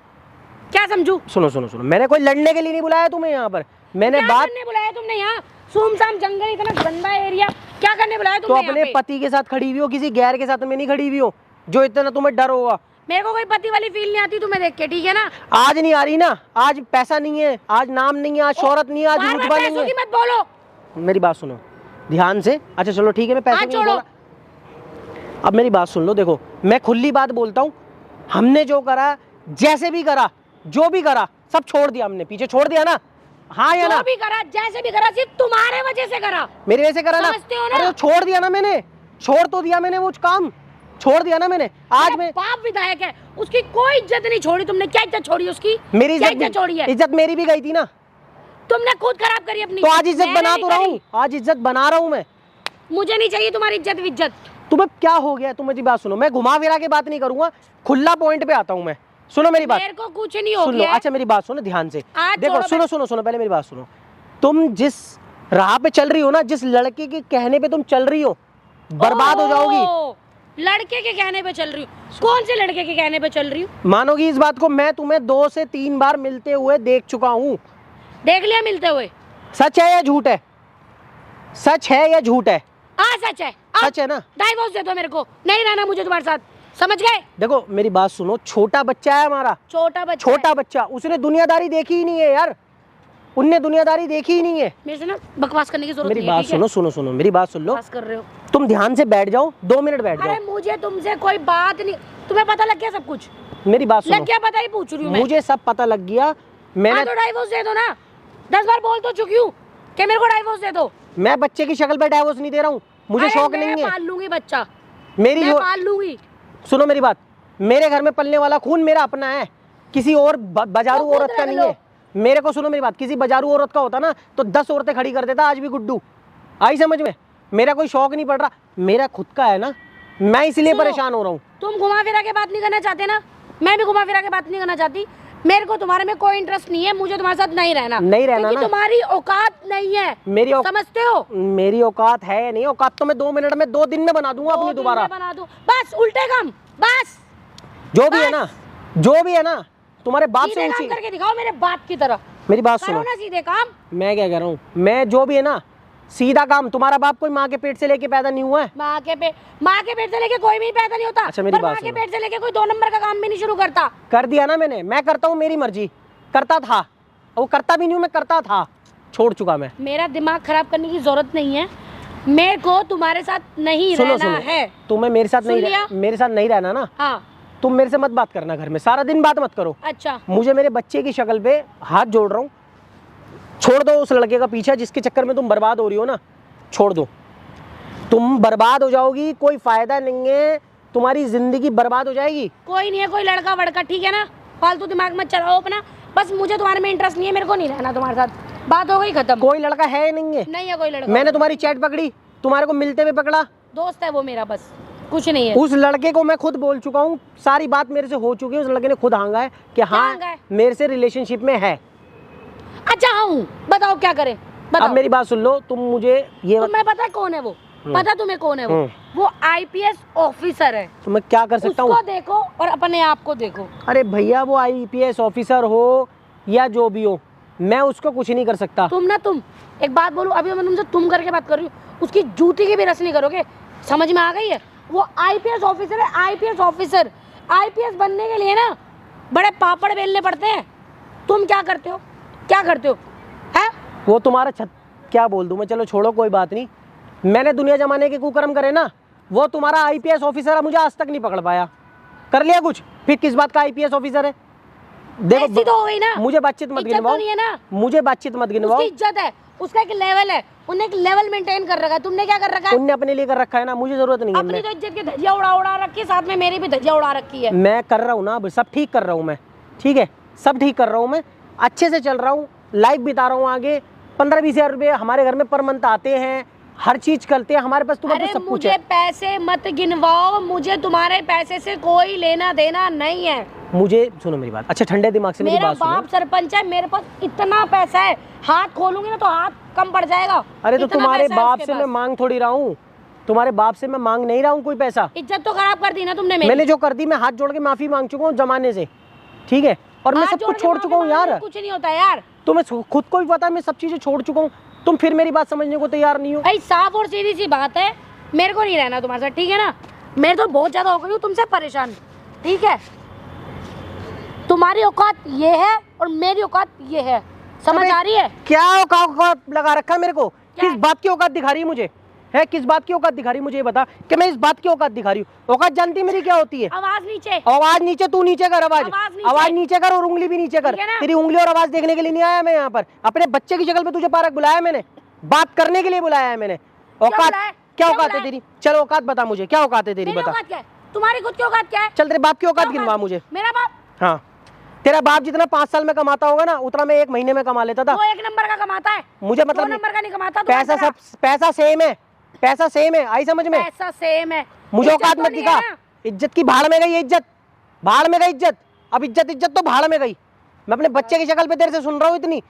S1: क्या समझू?
S3: सुनो सुनो सुनो, मैंने कोई लड़ने के लिए नहीं बुलाया तुम्हें यहाँ पर, मैंने
S1: क्या
S3: बात
S1: करने बुलाया तुमने यहाँ? सुमसाम जंगल, इतना गंदा एरिया, क्या करने बुलाया
S3: तो
S1: तुमने
S3: अपने
S1: यहाँ पे?
S3: पति के साथ खड़ी हुई हो, किसी गैर के साथ में नहीं खड़ी हुई हो जो इतना तुम्हें डर होगा।
S1: मेरे को कोई पति वाली फील नहीं आती तुम्हें देख के, ठीक है ना?
S3: आज नहीं आ रही ना, आज पैसा नहीं है, आज नाम नहीं है, आज शोहरत नहीं है, आज
S1: बार-बार
S3: रुतबा नहीं
S1: पैसों
S3: है।
S1: की मत बोलो।
S3: मेरी बात सुनो ध्यान से। अच्छा चलो ठीक है, मैं पैसे
S1: हाथ
S3: की नहीं बोल
S1: छोड़ो।
S3: रहा। अब मेरी बात सुन लो, देखो मैं खुली बात बोलता हूँ, हमने जो करा, जैसे भी करा, जो भी करा, सब छोड़ दिया हमने, पीछे छोड़ दिया ना। हाँ या
S1: जो
S3: ना?
S1: भी करा, जैसे भी करा, सिर्फ तुम्हारे वजह से करा।
S3: मेरी वजह से करा ना?
S1: समझते हो ना?
S3: अरे छोड़ दिया ना मैंने, छोड़ तो दिया मैंने वो काम, छोड़ दिया ना मैंने। आज
S1: मेरा
S3: मैं
S1: बाप विधायक है, उसकी कोई इज्जत नहीं छोड़ी तुमने। क्या इज्जत छोड़ी उसकी?
S3: मेरी
S1: क्या
S3: इज्जत
S1: छोड़ी है?
S3: इज्जत मेरी भी गई थी ना,
S1: तुमने खुद खराब करी अपनी।
S3: तो आज इज्जत
S1: मैंने
S3: बना
S1: नहीं
S3: तो रहा
S1: करी।
S3: हूँ, आज इज्जत बना रहा हूँ मैं।
S1: मुझे नहीं चाहिए तुम्हारी इज्जत विज्जत।
S3: तुम्हें क्या हो गया? तुम मेरी बात सुनो, मैं घुमा फिरा के बात नहीं करूंगा, खुला पॉइंट पे आता हूँ मैं। सुनो मेरी बात,
S1: मेरे को कुछ नहीं हो
S3: सुन लो।
S1: गया।
S3: अच्छा मेरी बात सुनो ध्यान से,
S1: आज
S3: देखो
S1: छोड़ो,
S3: सुनो सुनो सुनो, पहले मेरी बात सुनो। तुम जिस राह पे चल रही हो ना, जिस लड़के के कहने पे तुम चल रही हो, बर्बाद हो जाओगी।
S1: ओह, लड़के के कहने पे चल रही हूँ? कौन से लड़के के कहने पे चल रही हूँ?
S3: मानोगी इस बात को, मैं तुम्हें 2 से 3 बार मिलते हुए देख चुका हूँ।
S1: देख लिया मिलते हुए?
S3: सच है या झूठ है? सच है या झूठ है?
S1: सच है।
S3: सच है ना?
S1: डाइवोर्स दे दो मेरे को, नहीं रहना मुझे तुम्हारे साथ। समझ गए?
S3: देखो मेरी बात सुनो, छोटा बच्चा है हमारा,
S1: छोटा बच्चा
S3: छोटा
S1: है।
S3: बच्चा, उसने दुनियादारी देखी ही नहीं है यार, उनने दुनियादारी देखी ही नहीं है।
S1: मेरे से ना बकवास करने की जरूरत
S3: मेरी
S1: नहीं है,
S3: बात
S1: ठीक है?
S3: सुनो सुनो सुनो, मेरी बात सुन लो।
S1: बकवास कर रहे हो।
S3: तुम ध्यान से बैठ जाओ, 2 मिनट बैठ
S1: अरे
S3: जाओ।
S1: मुझे तुमसे कोई बात नहीं, तुम्हें पता लग गया सब कुछ?
S3: मेरी बात
S1: लग
S3: सुनो,
S1: गया पता ही पूछ रही हूँ मैं।
S3: मुझे सब पता लग गया। मैंने
S1: तो डाइवोर्स दे दो ना, 10 बार बोल तो चुकी हूँ कि मेरे को डाइवोर्स दे दो।
S3: मैं बच्चे की शक्ल पे डाइवोर्स नहीं दे रहा हूँ, मुझे
S1: अरे
S3: शौक
S1: मैं
S3: नहीं है।
S1: पाल लूंगी बच्चा,
S3: मेरी
S1: मैं
S3: जो
S1: पाल लूंगी।
S3: सुनो मेरी बात, मेरे घर में पलने वाला खून मेरा अपना है, किसी और बाजारू
S1: तो खुद
S3: औरत का
S1: रख
S3: नहीं
S1: लो।
S3: है। मेरे को सुनो मेरी बात, किसी बाजारू औरत का होता ना तो 10 औरतें खड़ी कर देता आज भी गुड्डू। आई समझ में? मेरा कोई शौक नहीं पड़ रहा, मेरा खुद का है ना, मैं इसलिए
S1: सुनो,
S3: परेशान हो रहा हूँ।
S1: तुम घुमा फिरा के बात नहीं करना चाहते ना, मैं भी घुमा फिरा के बात नहीं करना चाहती। मेरे को तुम्हारे में कोई इंटरेस्ट नहीं है, मुझे तुम्हारे साथ नहीं रहना।
S3: नहीं रहना
S1: क्योंकि
S3: ना?
S1: तुम्हारी औकात नहीं है,
S3: मेरी
S1: समझते हो?
S3: मेरी औकात है या नहीं? औकात तो मैं 2 मिनट में 2 दिन में बना दूंगा अपनी दोबारा।
S1: बना दूं बस, उल्टे काम बस।
S3: जो भी है ना, जो भी है ना, तुम्हारे बाप से
S1: सीधे काम
S3: ऊंची।
S1: करके दिखाओ मेरे बाप की तरह।
S3: मेरी बात
S1: करो
S3: सुनो,
S1: ना सीधे काम।
S3: मैं क्या कह रहा हूँ, मैं जो भी है ना सीधा काम। तुम्हारा बाप कोई माँ के पेट से लेके पैदा नहीं हुआ है।
S1: माँ के पेट से लेके कोई भी पैदा नहीं होता।
S3: अच्छा, मेरी
S1: पर
S3: बात
S1: माँ के
S3: सुनो।
S1: पेट से लेके कोई 2 नंबर का काम भी नहीं शुरू करता।
S3: कर दिया ना मैंने, मैं करता हूँ, मेरी मर्जी, करता था। वो करता भी नहीं हूँ, मैं करता था, छोड़ चुका मैं।
S1: मेरा दिमाग खराब करने की जरूरत नहीं है, मेरे को तुम्हारे साथ नहीं
S3: सुनो
S1: रहना
S3: सुनो,
S1: है।
S3: तुम्हें मेरे साथ
S1: सुन
S3: नहीं
S1: लिया?
S3: मेरे साथ नहीं रहना ना,
S1: हाँ
S3: तुम मेरे से मत बात करना, घर में सारा दिन बात मत करो।
S1: अच्छा,
S3: मुझे मेरे बच्चे की शक्ल पे हाथ जोड़ रहा हूँ, छोड़ दो उस लड़के का पीछा जिसके चक्कर में तुम बर्बाद हो रही हो ना, छोड़ दो। तुम बर्बाद हो जाओगी, कोई फायदा नहीं है, तुम्हारी जिंदगी बर्बाद हो जाएगी।
S1: कोई नहीं है कोई लड़का वड़का, ठीक है ना? फालतू दिमाग मत चलाओ अपना, बस मुझे तुम्हारे में इंटरेस्ट नहीं है, मेरे को नहीं रहना तुम्हारे साथ। बात हो गई खत्म।
S3: कोई लड़का है नहीं है,
S1: नहीं है कोई लड़का।
S3: मैंने तुम्हारी चैट पकड़ी, तुम्हारे को मिलते हुए पकड़ा।
S1: दोस्त है वो मेरा, बस कुछ नहीं है।
S3: उस लड़के को मैं खुद बोल चुका हूँ, सारी बात मेरे से हो चुकी है। उस लड़के ने खुद हांगा है कि हाँ
S1: हांगा है?
S3: मेरे से रिलेशनशिप में है।
S1: अच्छा हूँ, बताओ क्या करें, बताओ।
S3: अब मेरी बात सुन लो, तुम मुझे ये
S1: तुम्हें पता है कौन है वो? पता तुम्हें कौन है वो IPS ऑफिसर है।
S3: तो मैं क्या कर सकता
S1: उसको
S3: हूँ?
S1: देखो और अपने आप को देखो।
S3: अरे भैया, वो IPS ऑफिसर हो या जो भी हो, मैं उसको कुछ नहीं कर सकता।
S1: तुम एक बात बोलूं, अभी मैं तुमसे तुम करके बात कर रही हूँ, उसकी जूती की भी रस नहीं करोगे। समझ में आ गई है? वो IPS ऑफिसर है, IPS ऑफिसर। IPS बनने के लिए ना बड़े पापड़ बेलने पड़ते हैं। तुम क्या करते हो, क्या करते हो है?
S3: वो तुम्हारा क्या बोल दूं मैं, चलो छोड़ो, कोई बात नहीं। मैंने दुनिया जमाने के कुकर्म करे ना, वो तुम्हारा IPS ऑफिसर है, मुझे आज तक नहीं पकड़ पाया। कर लिया कुछ, फिर किस बात का IPS ऑफिसर है? देखो
S1: बेइज्जती तो हो गई ना,
S3: मुझे बातचीत मत
S1: इज्जत तो
S3: गिनवाओ,
S1: नहीं है ना?
S3: मुझे बातचीत मत गिनवाओ।
S1: उसकी इज्जत है, उसका एक लेवल है, उन्हें एक लेवल मेंटेन कर रखा है। तुमने क्या कर रखा है?
S3: उनने अपने लिए कर रखा है ना, मुझे जरूरत नहीं है।
S1: अपनी तो इज्जत की धज्जियां उड़ा रखी है, साथ में मेरी भी धज्जियां उड़ा रखी है।
S3: मैं कर रहा हूँ ना, सब ठीक कर रहा हूँ मैं, ठीक है, सब ठीक कर रहा हूँ मैं, अच्छे से चल रहा हूँ, लाइफ बिता रहा हूँ आगे। 15-20 हज़ार रुपये हमारे घर में पर मंथ आते हैं, हर चीज करते हैं हमारे पास, तुम्हारे
S1: अरे
S3: पास सब कुछ
S1: मुझे
S3: है।
S1: पैसे मत गिनवाओ, मुझे तुम्हारे पैसे से कोई लेना देना नहीं है।
S3: मुझे सुनो मेरी बात, अच्छा ठंडे दिमाग से मेरी
S1: मेरा
S3: बात सुनो।
S1: बाप सरपंच है, मेरे पास इतना पैसा है, हाथ खोलूंगी ना तो हाथ कम पड़ जाएगा।
S3: अरे तो
S1: इतना
S3: तुम्हारे
S1: पैसा है
S3: बाप
S1: उसके
S3: से मैं
S1: पास।
S3: मांग थोड़ी रहा हूँ, तुम्हारे बाप से मैं मांग नहीं रहा हूँ कोई पैसा।
S1: इज्जत तो खराब कर दी ना तुमने मेरी।
S3: मैंने जो कर दी, मैं हाथ जोड़ के माफी मांग चुका हूँ जमाने से, ठीक है, और मैं
S1: हाथ
S3: सब
S1: जोड़
S3: कुछ
S1: के
S3: छोड़
S1: माफी
S3: चुका हूँ
S1: मांगने
S3: यार।
S1: से कुछ नहीं होता यार।
S3: तुम्हें खुद को भी पता है मैं सब चीजें छोड़ चुका हूँ, तुम फिर मेरी बात समझने को तैयार नहीं हो।
S1: भाई साफ और सीधी सी बात है, मेरे को नहीं रहना तुम्हारे साथ, ठीक है ना? मैं तो बहुत ज्यादा हो गई हूँ तुमसे परेशान, ठीक है? तुम्हारी औकात ये है और मेरी औकात ये है, समझ आ रही है?
S3: क्या औकात लगा रखा है मेरे को? किस बात की औकात दिखा रही है मुझे? है? किस बात की औकात दिखा रही मुझे ये बता कि मैं इस बात की औकात दिखा रही हूँ? औकात जानती है मेरी क्या होती है?
S1: आवाज नीचे,
S3: आवाज नीचे, तू नीचे कर आवाज,
S1: नीचे।
S3: आवाज नीचे कर और उंगली भी नीचे कर।
S1: ठीक है ना?
S3: तेरी उंगली और आवाज देखने के लिए नहीं आया मैं यहाँ पर, अपने बच्चे की शक्ल पे तुझे पार्क बुलाया मैंने, बात करने के लिए बुलाया है मैंने। औकात
S1: बुलाया?
S3: क्या
S1: क्यों
S3: औकात है
S1: बुलाया?
S3: तेरी? चल औकात बता मुझे, क्या औकात है तेरी
S1: मेरी
S3: बता।
S1: औकात क्या है? तुम्हारी खुद की औकात क्या है?
S3: चल तेरे बाप की औकात
S1: क्या
S3: गिनवा
S1: औकात?
S3: मुझे।
S1: मेरा बाप
S3: हाँ, तेरा बाप जितना 5 साल में कमाता होगा ना उतना मैं 1 महीने में कमा लेता था।
S1: वो 1 नंबर का कमाता है,
S3: मुझे
S1: 2
S3: मतलब
S1: नंबर का नहीं कमाता।
S3: पैसा सब, पैसा सेम है, पैसा सेम है, आई समझ में?
S1: पैसा सेम है,
S3: मुझे
S1: इज्जत
S3: औकात
S1: तो
S3: मत
S1: नहीं
S3: दिखा।
S1: है ना।
S3: इज्जत की भाड़ में गई, इज्जत भाड़ में गई इज्जत। अब इज्जत तो भाड़ में गई। मैं अपने बच्चे की शक्ल पे तेरे से सुन रहा हूँ इतनी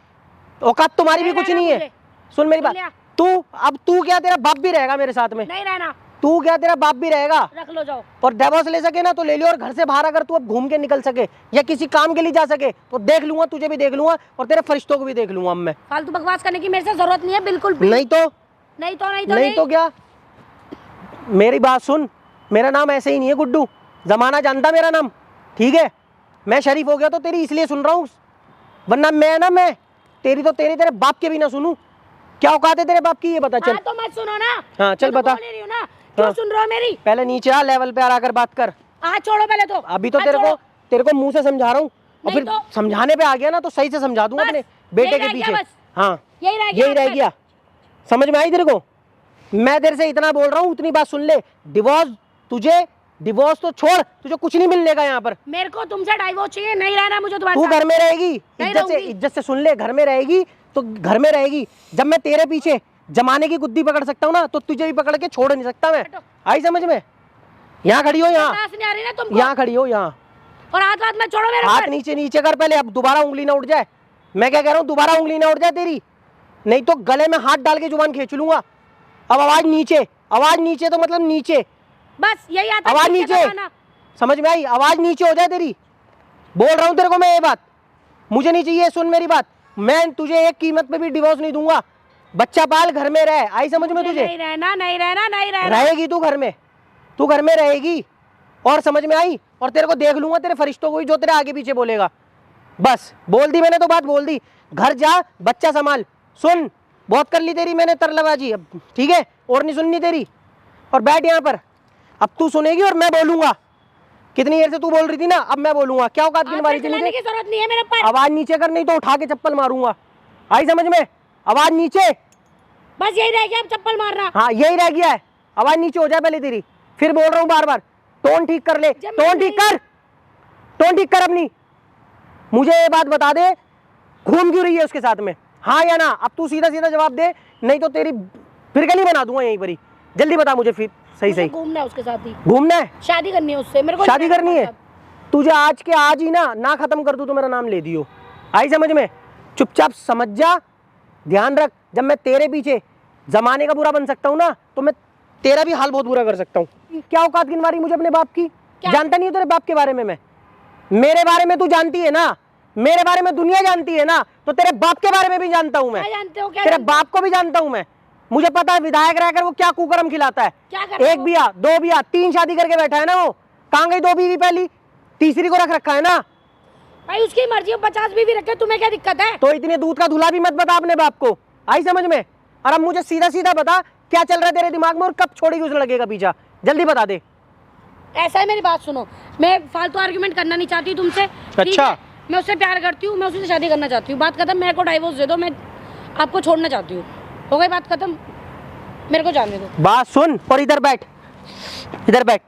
S3: औकात तुम्हारी भी
S1: नहीं
S3: कुछ
S1: रहना
S3: नहीं है।
S1: मुझे।
S3: सुन मेरी
S1: सुन
S3: बात,
S1: लिया।
S3: तू क्या तेरा बाप भी रहेगा मेरे साथ में?
S1: नहीं रहना,
S3: तू क्या तेरा बाप भी रहेगा?
S1: रख लो जाओ।
S3: और डिवोर्स ले सके ना तो ले लियो, और घर से बाहर अगर तू अब घूम के निकल सके या किसी काम के लिए जा सके तो देख लूंगा, तुझे भी देख लूंगा और तेरे फरिश्तों को भी देख लूंगा। अब मैं
S1: फालतू बकवास करने की मेरे से जरूरत नहीं है बिल्कुल भी।
S3: नहीं तो
S1: नहीं तो नहीं तो
S3: नहीं तो क्या? मेरी बात सुन, मेरा नाम ऐसे ही नहीं है गुड्डू, जमाना जानता मेरा नाम, ठीक है? मैं शरीफ हो गया तो तेरी इसलिए सुन रहा हूँ, वरना मैं तेरे बाप के भी ना सुनूं। क्या औकात है तेरे बाप की ये बता। चल
S1: हाँ तो मत सुनो ना।
S3: हाँ, चल
S1: मैं तो
S3: बता।
S1: बोल ही रही हूँ ना, क्यों सुन रहे हो मेरी?
S3: पहले नीचे आ, लेवल पे आकर बात कर।
S1: आज छोड़ो पहले तो।
S3: अभी तो
S1: आज
S3: तेरे
S1: छोड़ो।
S3: को मुंह से समझा रहा हूँ, और
S1: नहीं
S3: फिर
S1: तो-
S3: समझाने पे आ गया ना तो सही से समझा दूंगा
S1: बस,
S3: अपने बेटे
S1: यही
S3: के
S1: रह
S3: पीछे।
S1: गया बस।
S3: हाँ,
S1: यही रह गया
S3: यही रह
S1: बस।
S3: गया। समझ में आई तेरे को? मैं तेरे से इतना बोल रहा हूँ, उतनी बात सुन ले। डिवोर्स तो छोड़, तुझे कुछ नहीं मिलने का यहाँ पर।
S1: मेरे को तुमसे डाइवोर्स चाहिए, नहीं रहना मुझे तुम्हारे
S3: तू
S1: साथ।
S3: घर में रहेगी,
S1: नहीं
S3: इज्जत
S1: रहूंगी।
S3: से सुन ले, घर में रहेगी तो घर में रहेगी। जब मैं तेरे पीछे जमाने की गुद्दी पकड़ सकता हूँ ना तो तुझे भी पकड़ के छोड़ नहीं सकता मैं।
S1: हटो।
S3: आई समझ में? यहाँ खड़ी हो, यहाँ
S1: सांस नहीं आ रही ना तुमको?
S3: यहाँ खड़ी हो, यहाँ।
S1: और हाथ में छोड़ो मेरे
S3: हाथ
S1: ऊपर।
S3: नीचे नीचे कर पहले, अब दोबारा उंगली ना उठ जाए। मैं क्या कह रहा हूँ, दोबारा उंगली ना उठ जाए तेरी, नहीं तो गले में हाथ डाल के जुबान खींच लूंगा। अब आवाज नीचे तो मतलब नीचे,
S1: बस यही आता है
S3: आवाज
S1: नीचे
S3: नीचे।
S1: दबाना।
S3: समझ में आई? आवाज नीचे हो जाए तेरी, बोल रहा हूँ तेरे को मैं ये बात। मुझे नहीं चाहिए, सुन मेरी बात, मैं तुझे एक कीमत पे भी डिवोर्स नहीं दूंगा। बच्चा पाल, घर में रह, आई समझ में
S1: मुझे
S3: तुझे?
S1: नहीं रहना, नहीं रहना, नहीं रहना।
S3: रहेगी तू घर में रहेगी, और समझ में आई? और तेरे को देख लूंगा, तेरे फरिश्तों को भी, जो तेरे आगे पीछे बोलेगा। बस बोल दी मैंने तो, बात बोल दी। घर जा, बच्चा संभाल। सुन, बहुत कर ली तेरी मैंने तरलबाजी, अब ठीक है, और नहीं सुननी तेरी। और बैठ यहाँ पर, अब तू सुनेगी और मैं बोलूंगा। कितनी देर से तू बोल रही थी ना, अब मैं बोलूंगा। क्या औकात गिनवाई थी
S1: चलाने
S3: मुझे?
S1: की जरूरत नहीं है मेरे ऊपर।
S3: आवाज नीचे कर, नहीं तो उठा के चप्पल मारूंगा। आई समझ में? आवाज नीचे।
S1: बस यही रह गया, अब चप्पल मारना।
S3: हाँ, यही रह गया है। आवाज नीचे हो जाए पहले तेरी, फिर बोल रहा हूँ बार बार। टोन ठीक कर ले,
S1: जब
S3: टोन
S1: मैं
S3: ठीक कर अपनी। मुझे ये बात बता दे, घूम क्यों रही है उसके साथ में? हाँ या ना? अब तू सीधा सीधा जवाब दे, नहीं तो तेरी फिर गली बना दूंगा यहीं पर ही। जल्दी बता मुझे, फिर सही
S1: मुझे
S3: सही।
S1: घूमना है उसके साथ ही,
S3: घूमना है,
S1: शादी करनी है उससे। मेरे को
S3: शादी
S1: नहीं रहना
S3: करनी है।
S1: उसके साथ।
S3: तुझे आज के आज ही ना खत्म कर दूं तो मेरा नाम ले दियो। आई समझ में? चुपचाप समझ जा, ध्यान रख। जब मैं तेरे पीछे जमाने का बुरा बन सकता हूँ ना, तो मैं तेरा भी हाल बहुत बुरा कर सकता हूँ। क्या औकात गिनवा रही मुझे अपने बाप की? जानता नहीं है तेरे बाप के बारे में मैं? मेरे बारे में तू जानती है ना, मेरे बारे में दुनिया जानती है ना, तो तेरे बाप के बारे में भी जानता हूँ मैं।
S1: क्या जानते हो? क्या
S3: तेरे
S1: जानते हो?
S3: बाप को भी जानता हूँ मैं। मुझे पता है विधायक रहकर वो क्या कुकर्म खिलाता है।
S1: क्या कर रहा
S3: एक
S1: है वो?
S3: बिया, 2 बिया, 3 शादी करके बैठा है ना वो। कहाँ गई 2 बीवी पहली? तीसरी को रख रखा है ना।
S1: भाई उसकी मर्जी हो, 50 भी रखे, तुम्हें क्या दिक्कत है?
S3: तो इतने दूध का धुला भी मत बता अपने बाप को। आई समझ में? और अब मुझे सीधा सीधा बता, क्या चल रहा है तेरे दिमाग में और कब छोड़ेगी उस लड़के का पीछा? जल्दी बता दे।
S1: ऐसा है, मेरी बात सुनो, मैं फालतू आर्गुमेंट करना नहीं चाहती तुमसे। ठीक
S3: अच्छा।
S1: है? मैं उससे प्यार करती हूँ, मैं उसी से शादी करना चाहती हूँ। बात खत्म। मेरे को डाइवोर्स दे दो, मैं आपको छोड़ना चाहती हूँ। हो गई बात खत्म, मेरे को जाने दो।
S3: बात सुन और इधर बैठ, इधर बैठ।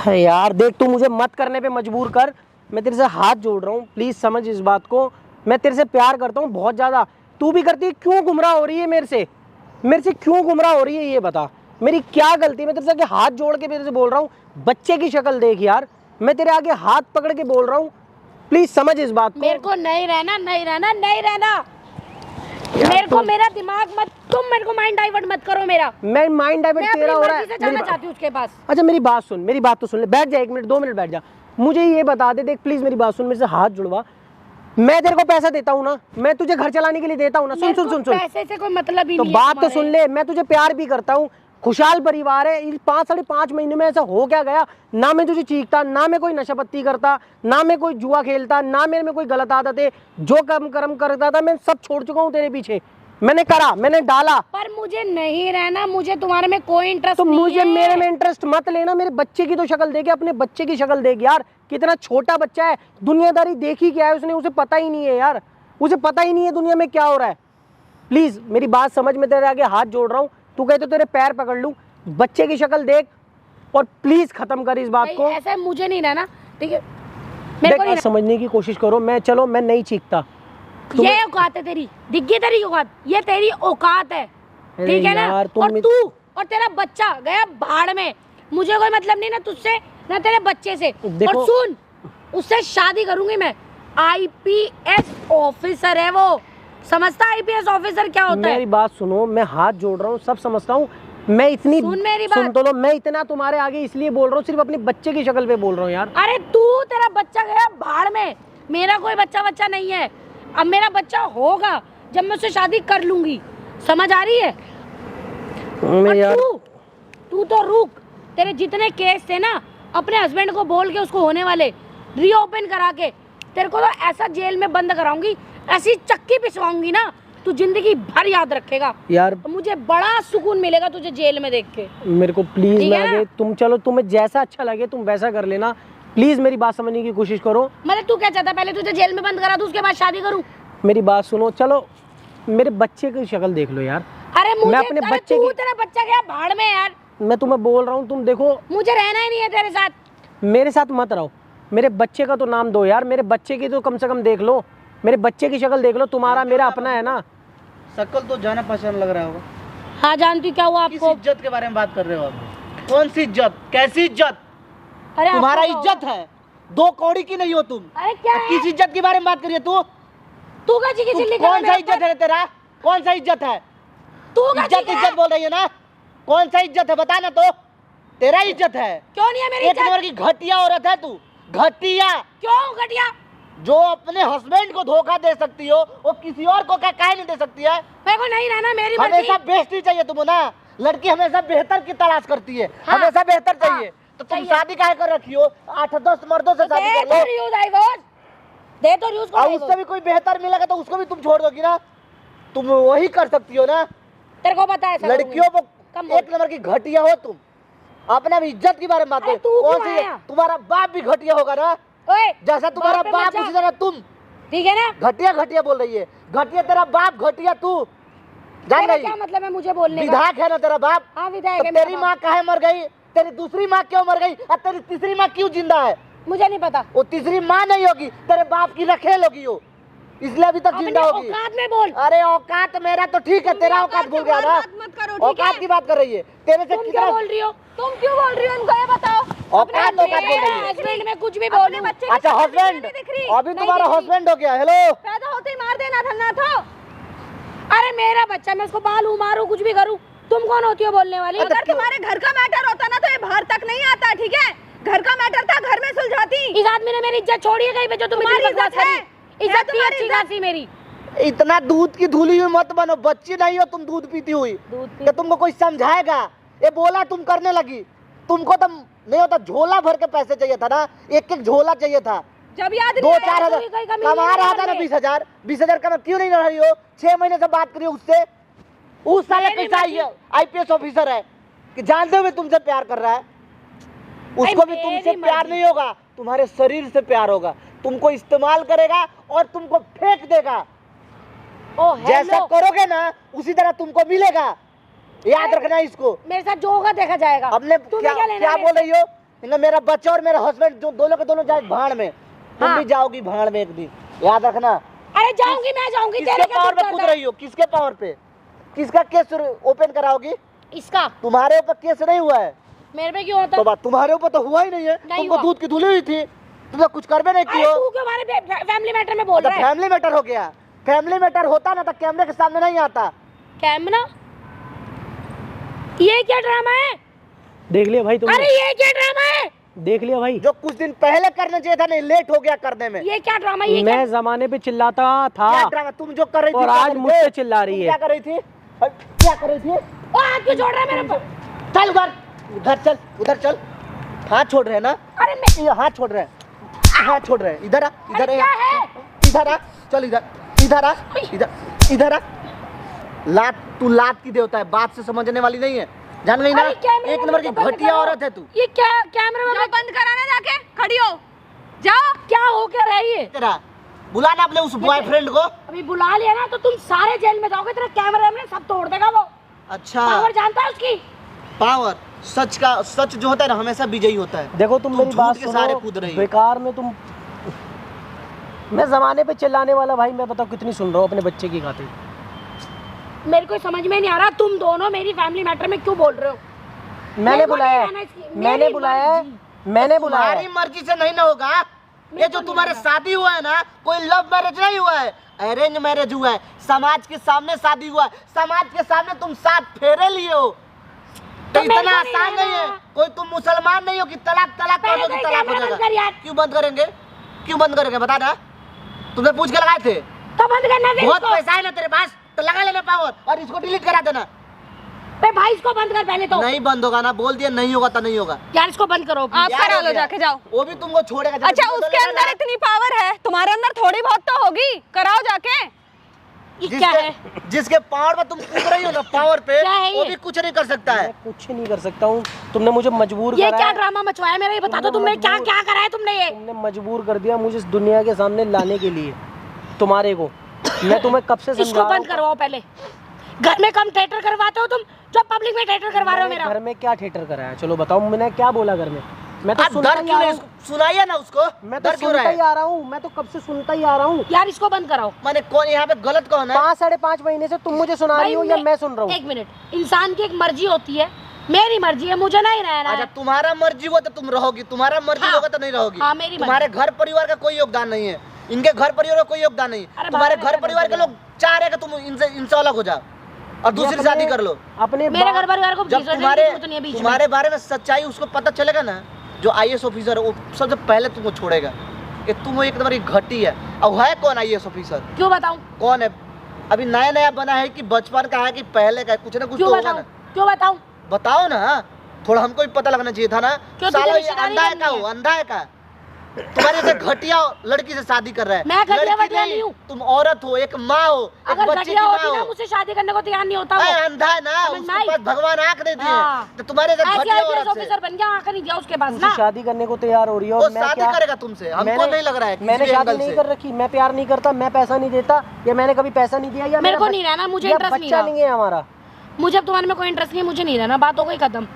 S3: यार देख, तू मुझे मत करने पे मजबूर कर, मैं तेरे से हाथ जोड़ रहा हूँ, प्लीज समझ इस बात को। मैं तेरे से प्यार करता हूँ बहुत ज्यादा, तू भी करती है। क्यों गुमराह हो रही है मेरे से क्यों गुमराह हो रही है ये बता। मेरी क्या गलती है? मैं तेरे से आगे हाथ जोड़ के मेरे से बोल रहा हूँ, बच्चे की शक्ल देख यार, मैं तेरे आगे हाथ पकड़ के बोल रहा हूँ, प्लीज समझ इस बात को।
S1: मेरे को नहीं रहना, नहीं रहना, नहीं रहना। मेरे को मेरा दिमाग मत, तुम मेरे को माइंड डाइवर्ट मत करो मेरा।
S3: मैं माइंड
S1: मैं
S3: डाइवर्ट
S1: अपनी
S3: तेरा हो रहा
S1: मर्जी से
S3: है।
S1: जाना चाहती हूँ उसके पास।
S3: अच्छा मेरी बात सुन, मेरी बात तो सुन ले, बैठ जा 1 मिनट 2 मिनट बैठ जा। मुझे ये बता दे, देख प्लीज मेरी बात सुन, मेरे से हाथ जुड़वा। मैं तेरे को पैसा देता हूँ ना, मैं तुझे घर चलाने के लिए देता हूँ ना। सुन
S1: मेरे
S3: सुन
S1: को
S3: सुन सुन,
S1: पैसे से कोई मतलब ही
S3: तो
S1: नहीं है
S3: बात तो
S1: तुम्हारे।
S3: सुन ले, मैं तुझे प्यार भी करता हूँ, खुशहाल परिवार है। इस 5 साढ़े 5 महीने में ऐसा हो क्या गया? ना मैं तुझे चीखता, ना मैं कोई नशा पत्ती करता, ना मैं कोई जुआ खेलता, ना मेरे में कोई गलत आदत है। जो कर्म करता था मैं सब छोड़ चुका हूँ तेरे पीछे। मैंने करा, मैंने डाला।
S1: पर मुझे नहीं रहना, मुझे तुम्हारे में कोई इंटरेस्ट
S3: तो
S1: नहीं
S3: मुझे
S1: है।
S3: मेरे में इंटरेस्ट मत लेना। मेरे बच्चे की तो शक्ल देखे, अपने बच्चे की शक्ल देख यार, कितना छोटा बच्चा है, दुनियादारी देखी क्या है उसने, उसे पता ही नहीं है यार, उसे पता ही नहीं है दुनिया में क्या हो रहा है। प्लीज मेरी बात समझ, में तेरे आगे हाथ जोड़ रहा हूँ, तू कहे तो तेरे पैर पकड़ लूं, बच्चे की शक्ल देख और प्लीज खत्म कर इस बात
S1: भाई,
S3: को।
S1: ऐसा मुझे नहीं रहना, ठीक है? मेरे को
S3: देख,
S1: नहीं
S3: समझने की कोशिश करो। मैं चलो मैं नहीं चीखता।
S1: रहना। ये औकात है तेरी, दिख गई तेरी औकात, ये तेरी औकात है,
S3: अरे
S1: ठीक है ना?
S3: यार, तुम
S1: और तू और तेरा बच्चा गया भाड़ में, मुझे कोई मतलब नहीं ना तुझसे ना तेरे बच्चे से।
S3: देखो-
S1: और सुन, उससे शादी करूंगी मैं, आईपीएस ऑफिसर है वो, समझता आईपीएस ऑफिसर क्या होता है?
S3: मेरी बात सुनो, मैं हाथ जोड़ रहा हूँ, सब समझता हूँ। मैं इतनी
S1: सुन मेरी बात।
S3: सुन तो लो, मैं इतना तुम्हारे आगे इसलिए बोल रहा हूँ, सिर्फ अपने बच्चे की शक्ल पे बोल रहा हूँ यार।
S1: अरे तू, तेरा बच्चा गया भाड़ में, मेरा कोई बच्चा नहीं है। अब मेरा बच्चा होगा जब मैं उससे शादी कर लूंगी, समझ आ रही है?
S3: मैं
S1: और
S3: यार
S1: तू तो रुक, तेरे जितने केस थे ना, अपने हस्बैंड को बोल के उसको होने वाले रीओपन करा के तेरे को तो ऐसा जेल में बंद कराऊंगी, ऐसी चक्की पिसवाऊंगी ना, तू जिंदगी भर याद रखेगा
S3: यार,
S1: मुझे बड़ा सुकून मिलेगा तुझे जेल में देख के।
S3: मेरे को प्लीज
S1: ठीक है
S3: लगे,
S1: ना?
S3: तुम चलो, तुम्हें जैसा अच्छा लगे तुम वैसा कर लेना। प्लीज मेरी बात समझने की कोशिश करो।
S1: मतलब तू क्या चाहता है, पहले तुझे जेल में बंद करा दूं, उसके बाद शादी करूं?
S3: मेरी बात सुनो, चलो मेरे बच्चे की शक्ल देख लो यार।
S1: अरे मुझे,
S3: मैं अपने
S1: अरे
S3: बच्चे
S1: तू,
S3: की-
S1: तेरा बच्चा गया भाड़ में यार,
S3: मैं तुम्हें बोल रहा हूँ, तुम देखो,
S1: मुझे रहना ही नहीं है तेरे साथ।
S3: मेरे साथ मत रहो, मेरे बच्चे का तो नाम दो यार, मेरे बच्चे की तो कम से कम देख लो, मेरे बच्चे की शक्ल देख लो, तुम्हारा मेरा अपना है ना।
S2: शक्ल तो जाना पहचान लग रहा होगा।
S1: हाँ जानती हूँ, क्या हुआ
S2: किस
S1: आपको?
S2: इज्जत के बारे में बात कर रहे हो आप? कौन सी इज्जत, कैसी इज्जत?
S1: अरे
S2: तुम्हारा
S1: आपको क्या
S2: इज्जत है, दो कौड़ी की नहीं हो तुम।
S1: हुआ? अरे क्या है?
S2: किस इज्जत के बारे में बात करिए तू?
S1: तू क्या चिल्ली चिल्ली कर
S2: कौन
S1: रहा
S2: सा
S1: है
S2: इज्जत है तेरा? कौन सा इज्जत है?
S1: तू क्या
S2: इज्जत
S1: चिल्ली
S2: इज्जत बोल रही है ना? कौन सा इज्जत है बता ना तो। तेरा इज्जत है,
S1: क्यों नहीं है मेरी
S2: एक
S1: इज्जत?
S2: नंबर की घटिया औरत है तू, घटिया।
S1: क्यों घटिया?
S2: जो अपने हस्बैंड को धोखा दे सकती हो वो किसी और को क्या काहे नहीं दे सकती है?
S1: मेरे को नहीं रहना, मेरी मर्जी।
S2: हमेशा बेस्ट ही चाहिए तुमको ना, लड़की हमेशा बेहतर की तलाश करती है।
S1: हाँ,
S2: हमेशा बेहतर चाहिए।
S1: हाँ,
S2: तो तुम
S1: चाहिए।
S2: शादी काहे कर रखी हो? 8-10 मर्दों से शादी
S1: दे
S2: कर
S1: तो
S2: लो,
S1: रही हूँ डाइवोर्स, दे तो रही हूँ उसको
S2: और
S1: divorce।
S2: उससे भी कोई बेहतर मिलेगा तो उसको भी तुम छोड़ दोगी ना? तुम वही कर सकती हो ना।
S1: तेरे को पता है ऐसा
S2: लड़कियों
S1: करूंगी।
S2: को
S1: कम बोल।
S2: एक नंबर की घटिया हो तुम। अपना भी इज्जत के बारे में बात
S1: अरे
S2: करो।
S1: तू
S2: कौन
S1: क्यों
S2: सी?
S1: आया?
S2: तुम्हारा बाप भी घटिया होगा ना,
S1: ओए,
S2: जैसा तुम्हारा
S1: पे मत
S2: बाप
S1: जा।
S2: उसी तरह तुम।
S1: ठीक है ना?
S2: घटिया घटिया बोल रही है, घटिया तेरा बाप, घटिया तू। जान
S1: तेरा
S2: गई?
S1: क्या मतलब है मुझे बोलने का?
S2: विधायक है ना तेरा बाप?
S1: हाँ विधायक
S2: तो
S1: है मेरा
S2: तेरी
S1: बाप।
S2: माँ काहे मर गई? तेरी दूसरी माँ क्यों मर गई और तेरी तीसरी माँ क्यों जिंदा है?
S1: मुझे नहीं पता।
S2: वो तीसरी माँ नहीं होगी, तेरे बाप की रखेल होगी वो, इसलिए अभी तक
S1: अपने
S2: जिंदा होगी।
S1: औकात में बोल।
S2: अरे औकात मेरा तो ठीक है, तेरा औकात भूल गया ना।
S4: बात मत करो, ठीक
S2: औकात
S4: है?
S2: की बात कर रही है, तेरे से
S1: तुम
S2: कितना
S1: क्यों बोल रही हो?
S4: तुम क्यों बोल रही हो उनको, ये बताओ।
S2: औकात औकात बोल रही है।
S1: हस्बैंड में कुछ भी
S4: अपने
S1: बोलूं।
S4: बच्चे की
S2: अच्छा
S4: शक्ल
S2: हस्बैंड,
S4: नहीं दिख रही।
S2: अभी
S1: नहीं
S2: तुम्हारा
S1: दिख रही।
S2: हस्बैंड हो गया। हेलो,
S4: पैदा होते ही मार देना था ना तो।
S1: अरे मेरा बच्चा, मैं उसको बालू मारू कुछ भी करूं, तुम कौन होती हो बोलने वाली?
S4: अगर तुम्हारे घर का मैटर होता ना तो ये बाहर तक नहीं आता, ठीक है? घर का मैटर था, घर में सुलझाती।
S1: इस आदमी ने मेरी इज्जत छोड़ी है कहीं पे, जो तुम
S4: तुम्हारी
S1: इतनी बकवास
S4: इज्जत है।
S1: कर रही। इज्जत थी
S4: तुम्हारी
S1: अच्छी
S4: इज्जत।
S1: खासी मेरी।
S2: इतना दूध की धुली हुई मत बनो, बच्ची नहीं हो तुम दूध पीती हुई।
S1: दूध पी-
S2: कि तुमको कोई समझाएगा? ये बोला तुम करने लगी। तुमको तो नहीं होता, झोला भर के पैसे चाहिए था ना, एक एक झोला चाहिए था।
S4: जब याद नहीं
S2: 2-4
S4: आया,
S2: हजार
S1: कोई कमी
S2: कमा
S1: नहीं
S2: रहा
S1: है
S2: था ना,
S1: घर में।
S2: 20,000 कमा क्यों नहीं रही हो? 6 महीने से बात करिए उससे। उस साल
S1: मेरी
S2: कैसा
S1: मर्जी।
S2: आईपीएस ऑफिसर है कि जानते हुए तुमसे प्यार कर रहा है। उसको भी
S1: मेरी
S2: तुमसे प्यार
S1: मर्जी।
S2: नहीं होगा, तुम्हारे शरीर से प्यार होगा। तुमको इस्तेमाल करेगा और तुमको फेंक देगा।
S1: ओ
S2: जैसा
S1: हेलो,
S2: करोगे ना उसी तरह तुमको मिलेगा, याद रखना इसको।
S1: मेरे साथ जो होगा देखा जाएगा।
S2: हमने
S1: तुम्हें
S2: क्या
S1: लेना
S2: क्या
S1: है
S2: बोल
S1: मेरे
S2: रही हो? इनका मेरा बच्चा और मेरा हस्बैंड जो दोनों के दोनों जाए भाड़ में, तुम
S1: हाँ।
S2: भी जाओगी भाड़ में एक दिन, याद रखना।
S1: से? अरे जाऊंगी, मैं जाऊंगी।
S2: किसके
S1: तेरे क्या
S2: पावर
S1: दुख
S2: पे कूद
S1: करता है?
S2: रही हो? किसके पावर पे? किसका केस ओपन कराओगी?
S1: इसका
S2: तुम्हारे ऊपर केस नहीं हुआ है
S1: मेरे पे क्यों होता?
S2: तो बात तुम्हारे ऊपर तो हुआ ही नहीं है।
S1: नहीं
S2: तुमको
S1: हुआ।
S2: दूध की धुली हुई थी, तुम तो कुछ करबे नहीं
S1: अरे
S2: कियो।
S1: तू क्यों हमारे फैमिली मैटर में बोल
S2: तो
S1: रहा है?
S2: फैमिली मैटर हो गया। फैमिली मैटर होता ना तो कैमरे के सामने नहीं आता।
S1: कैमरा? ये क्या ड्रामा है?
S3: देख लिया भाई तुमने?
S1: अरे ये क्या ड्रामा है?
S3: देख लिया भाई?
S2: जो कुछ दिन पहले करना चाहिए था, नहीं लेट हो गया करने में।
S1: ये क्या ड्रामा? ये क्या?
S3: मैं जमाने पे चिल्लाता था
S2: क्या ड्रामा तुम जो कर रही थी?
S3: और
S2: क्या
S3: आज
S2: कर रही
S3: मुझसे
S2: थी?
S3: चिल्ला रही
S2: तुम
S3: है।
S2: क्या कर रही थी? क्या कर रही थी?
S1: ओ हाथ क्यों छोड़ रहा है मेरे ऊपर?
S2: चल उधर, उधर चल, उधर चल। हाथ छोड़ रहे हैं ना?
S1: अरे मैं
S2: ये हाथ छोड़ रहे हैं, हाथ छोड़ रहे हैं। इधर आ, इधर
S1: अरे क्या है?
S2: इधर आ, चल इधर, इधर आ, इधर, इधर आ, लात तू लात की देवता है, बात से समझने वाली नहीं है, जान गई ना।
S1: अरे कैमरे
S2: एक
S1: वाले
S2: नंबर की
S1: को बंद
S2: घटिया
S1: करो।
S2: औरत है तू।
S1: ये क्या कैमरे में
S4: जाओ बंद कराना, जाके खड़ी हो जाओ।
S1: क्या हो क्या रही है?
S2: तेरा बुलाना अपने उस बॉयफ्रेंड को।
S1: अभी बुला लिया ना तो तुम सारे जेल में जाओगे, तेरा कैमरा में सब तोड़ देगा वो।
S2: अच्छा
S1: पावर जानता है उसकी?
S2: पावर, सच जो होता है ना हमेशा विजयी होता है।
S3: देखो तुम मेरी
S2: झूठ
S3: बात
S2: के सहारे
S3: सुनो,
S2: कूद रही है।
S3: बेकार में तुम, मैं जमाने पे चिल्लाने वाला भाई, मैं बताओ कितनी सुन रहा हूँ अपने बच्चे की खातिर।
S1: मेरे को समझ में नहीं आ रहा तुम दोनों मेरी फैमिली मैटर में क्यों बोल रहे हो।
S3: मैंने
S1: मेरे को
S3: बुलाया
S1: नहीं रहना इसकी-
S3: मैंने
S1: मेरी
S3: बुलाया
S1: मर्जी।
S3: मैंने बुलाया
S2: तुम्हारी मर्जी से नहीं ना होगा। ये जो तुम्हारे शादी हुआ है ना, कोई लव मैरिज नहीं हुआ है, अरेंज मैरिज हुआ है। समाज के सामने शादी हुआ है, समाज के सामने तुम 7 फेरे लिए हो। तो
S1: मेरे
S2: इतना
S1: को नहीं
S2: आसान नहीं है।
S1: रहना।
S2: कोई तुम मुसलमान नहीं हो कि तलाक तलाक
S1: पहले
S2: करोगे
S1: तो
S2: तलाक हो
S1: कैमरा बंद कर
S2: जाएगा।
S1: यार।
S2: क्यों बंद करेंगे, क्यों बंद करेंगे बता ना। तुमने पूछ के लगाए थे,
S1: तो बंद करना दे
S2: बहुत
S1: इसको।
S2: पैसा है ना तेरे पास, तो लगा लेना पावर और इसको डिलीट करा देना।
S1: बे भाई इसको बंद कर पहले तो।
S2: नहीं बंद होगा ना, बोल दिया नहीं होगा तो नहीं होगा।
S1: यार इसको बंद करो
S4: आप
S2: यार
S4: करा
S2: हो
S4: लो,
S2: गया।
S4: जाके जाओ।
S2: वो भी तुमको छोड़ेगा। जब
S4: अच्छा
S2: तुमको
S4: उसके
S2: लगा
S4: अंदर
S2: ना-
S4: इतनी पावर है, तुम्हारे अंदर थोड़ी बहुत तो होगी, कराओ जाके।
S1: ये क्या है?
S2: जिसके पावर में तुम कूद रही हो ना, पावर पे,
S1: क्या है ये?
S2: वो भी कुछ नहीं कर सकता है।
S3: मैं कुछ नहीं कर सकता हूँ, तुमने मुझे मजबूर
S1: ये
S3: करा
S1: क्या
S3: है,
S1: ड्रामा मचवाया मेरा, ये बता दो तुमने क्या क्या करा है तुमने ये।
S3: तुमने मजबूर कर दिया मुझे इस दुनिया के सामने लाने के लिए तुम्हारे को। मैं तुम्हें कब से समझा
S1: इसको
S3: रहा
S1: बंद
S3: हूँ।
S1: करवाओ पहले। घर में कम थिएटर करवाते हो तुम, जो पब्लिक में थिएटर करवा रहे हो
S3: मैंने
S1: मेरा।
S3: घर में क्या थिएटर कराया, चलो बताओ मैंने क्या बोला घर में। मैं तो
S2: आप
S3: सुनता
S2: डर
S3: ही
S2: क्यों
S3: आ रहा
S2: नहीं,
S3: हूँ,
S2: सुनाइए ना उसको।
S3: मैं तो
S2: डर क्यों
S3: सुनता
S2: रहा
S3: ही
S2: है?
S3: आ रहा हूँ, मैं तो कब से सुनता ही आ रहा हूँ।
S1: यार इसको बंद कराओ।
S2: मैंने कौन यहाँ पे गलत कौन है?
S3: 5-5.5 महीने से तुम मुझे सुना रही हो या मैं सुन रहा हूँ।
S1: एक मिनट, इंसान की एक मर्जी होती है, मेरी मर्जी है, मुझे नहीं रहना
S2: अच्छा
S1: है।
S2: तुम्हारा मर्जी हुआ तो तुम रहोगी, तुम्हारा मर्जी
S1: हाँ।
S2: होगा तो नहीं रहोगी।
S1: हाँ, मेरी
S2: तुम्हारे घर परिवार का कोई योगदान नहीं है, इनके घर परिवार का कोई योगदान नहीं है।
S1: अरे
S2: तुम्हारे
S1: बाहर
S2: घर परिवार के लोग चाह रहे कि तुम इनसे अलग हो जाओ और दूसरी
S3: अपने-
S2: शादी कर लो।
S3: अपने
S1: मेरे
S3: बाप-
S1: घर परिवार को
S2: जब
S1: बीच में
S2: तुम्हारे
S1: नहीं, तो नहीं है बीच में।
S2: तुम्हारे बारे में सच्चाई उसको पता चलेगा ना, जो IAS ऑफिसर है वो सबसे पहले तुमको छोड़ेगा कि तुम एक तुम्हारी घटी है। और है कौन IAS ऑफिसर,
S1: क्यों बताऊं?
S2: कौन है? अभी नया नया बना है कि बचपन का है कि पहले का है? कुछ ना कुछ
S1: क्यों
S2: तो होगा
S1: बताऊं?
S2: ना।
S1: क्यों बताऊं?
S2: बताओ ना, थोड़ा हमको भी पता लगना चाहिए था ना।
S1: क्यों तुझे
S2: साला ये
S1: रिश्तेदारी
S2: अंधा है
S1: करनी
S2: का,
S1: है?
S2: वो अंधा है का, तुम्हारे से घटिया लड़की से शादी कर रहा है।
S1: मैं घटिया
S2: लड़की
S1: वटिया नहीं हूँ।
S2: तुम औरत हो, एक माँ हो, एक
S1: अगर
S2: बच्चे की
S1: घटिया
S2: माँ
S1: होती ना
S2: हो।
S1: मुझसे शादी करने को तैयार नहीं होता
S2: अरे
S1: वो।
S2: अंधा है ना,
S1: समझ में
S2: उसके
S1: आई?
S2: पास भगवान आंख दे दिए,
S1: हाँ।
S2: तो तुम्हारे से
S1: ऐसे
S2: घटिया
S1: IPS
S2: औरत से
S1: ऑफिसर बन गया, आंख नहीं दिया उसके पास
S3: तुमसे
S1: ना।
S3: शादी करने को तैयार हो रही हो
S2: वो
S3: और मैं
S2: शादी
S3: क्या
S2: करेगा तुमसे, हमको नहीं लग रहा है किसी
S3: मैंने
S2: भी
S3: शादी
S2: एंगल
S3: नहीं
S2: से।
S3: कर रखी, मैं प्यार नहीं करता, मैं पैसा नहीं देता या मैंने कभी पैसा नहीं दिया या
S1: मेरे
S3: मेरा
S1: को नहीं रहना, मुझे
S3: या
S1: इंटरेस्ट नहीं
S3: बच्चा
S1: रहा।
S3: नहीं है हमारा।
S1: मुझे अब तुम्हारे में कोई इंटरेस्ट नहीं है, मुझे नहीं रहना, बात हो गई खत्म।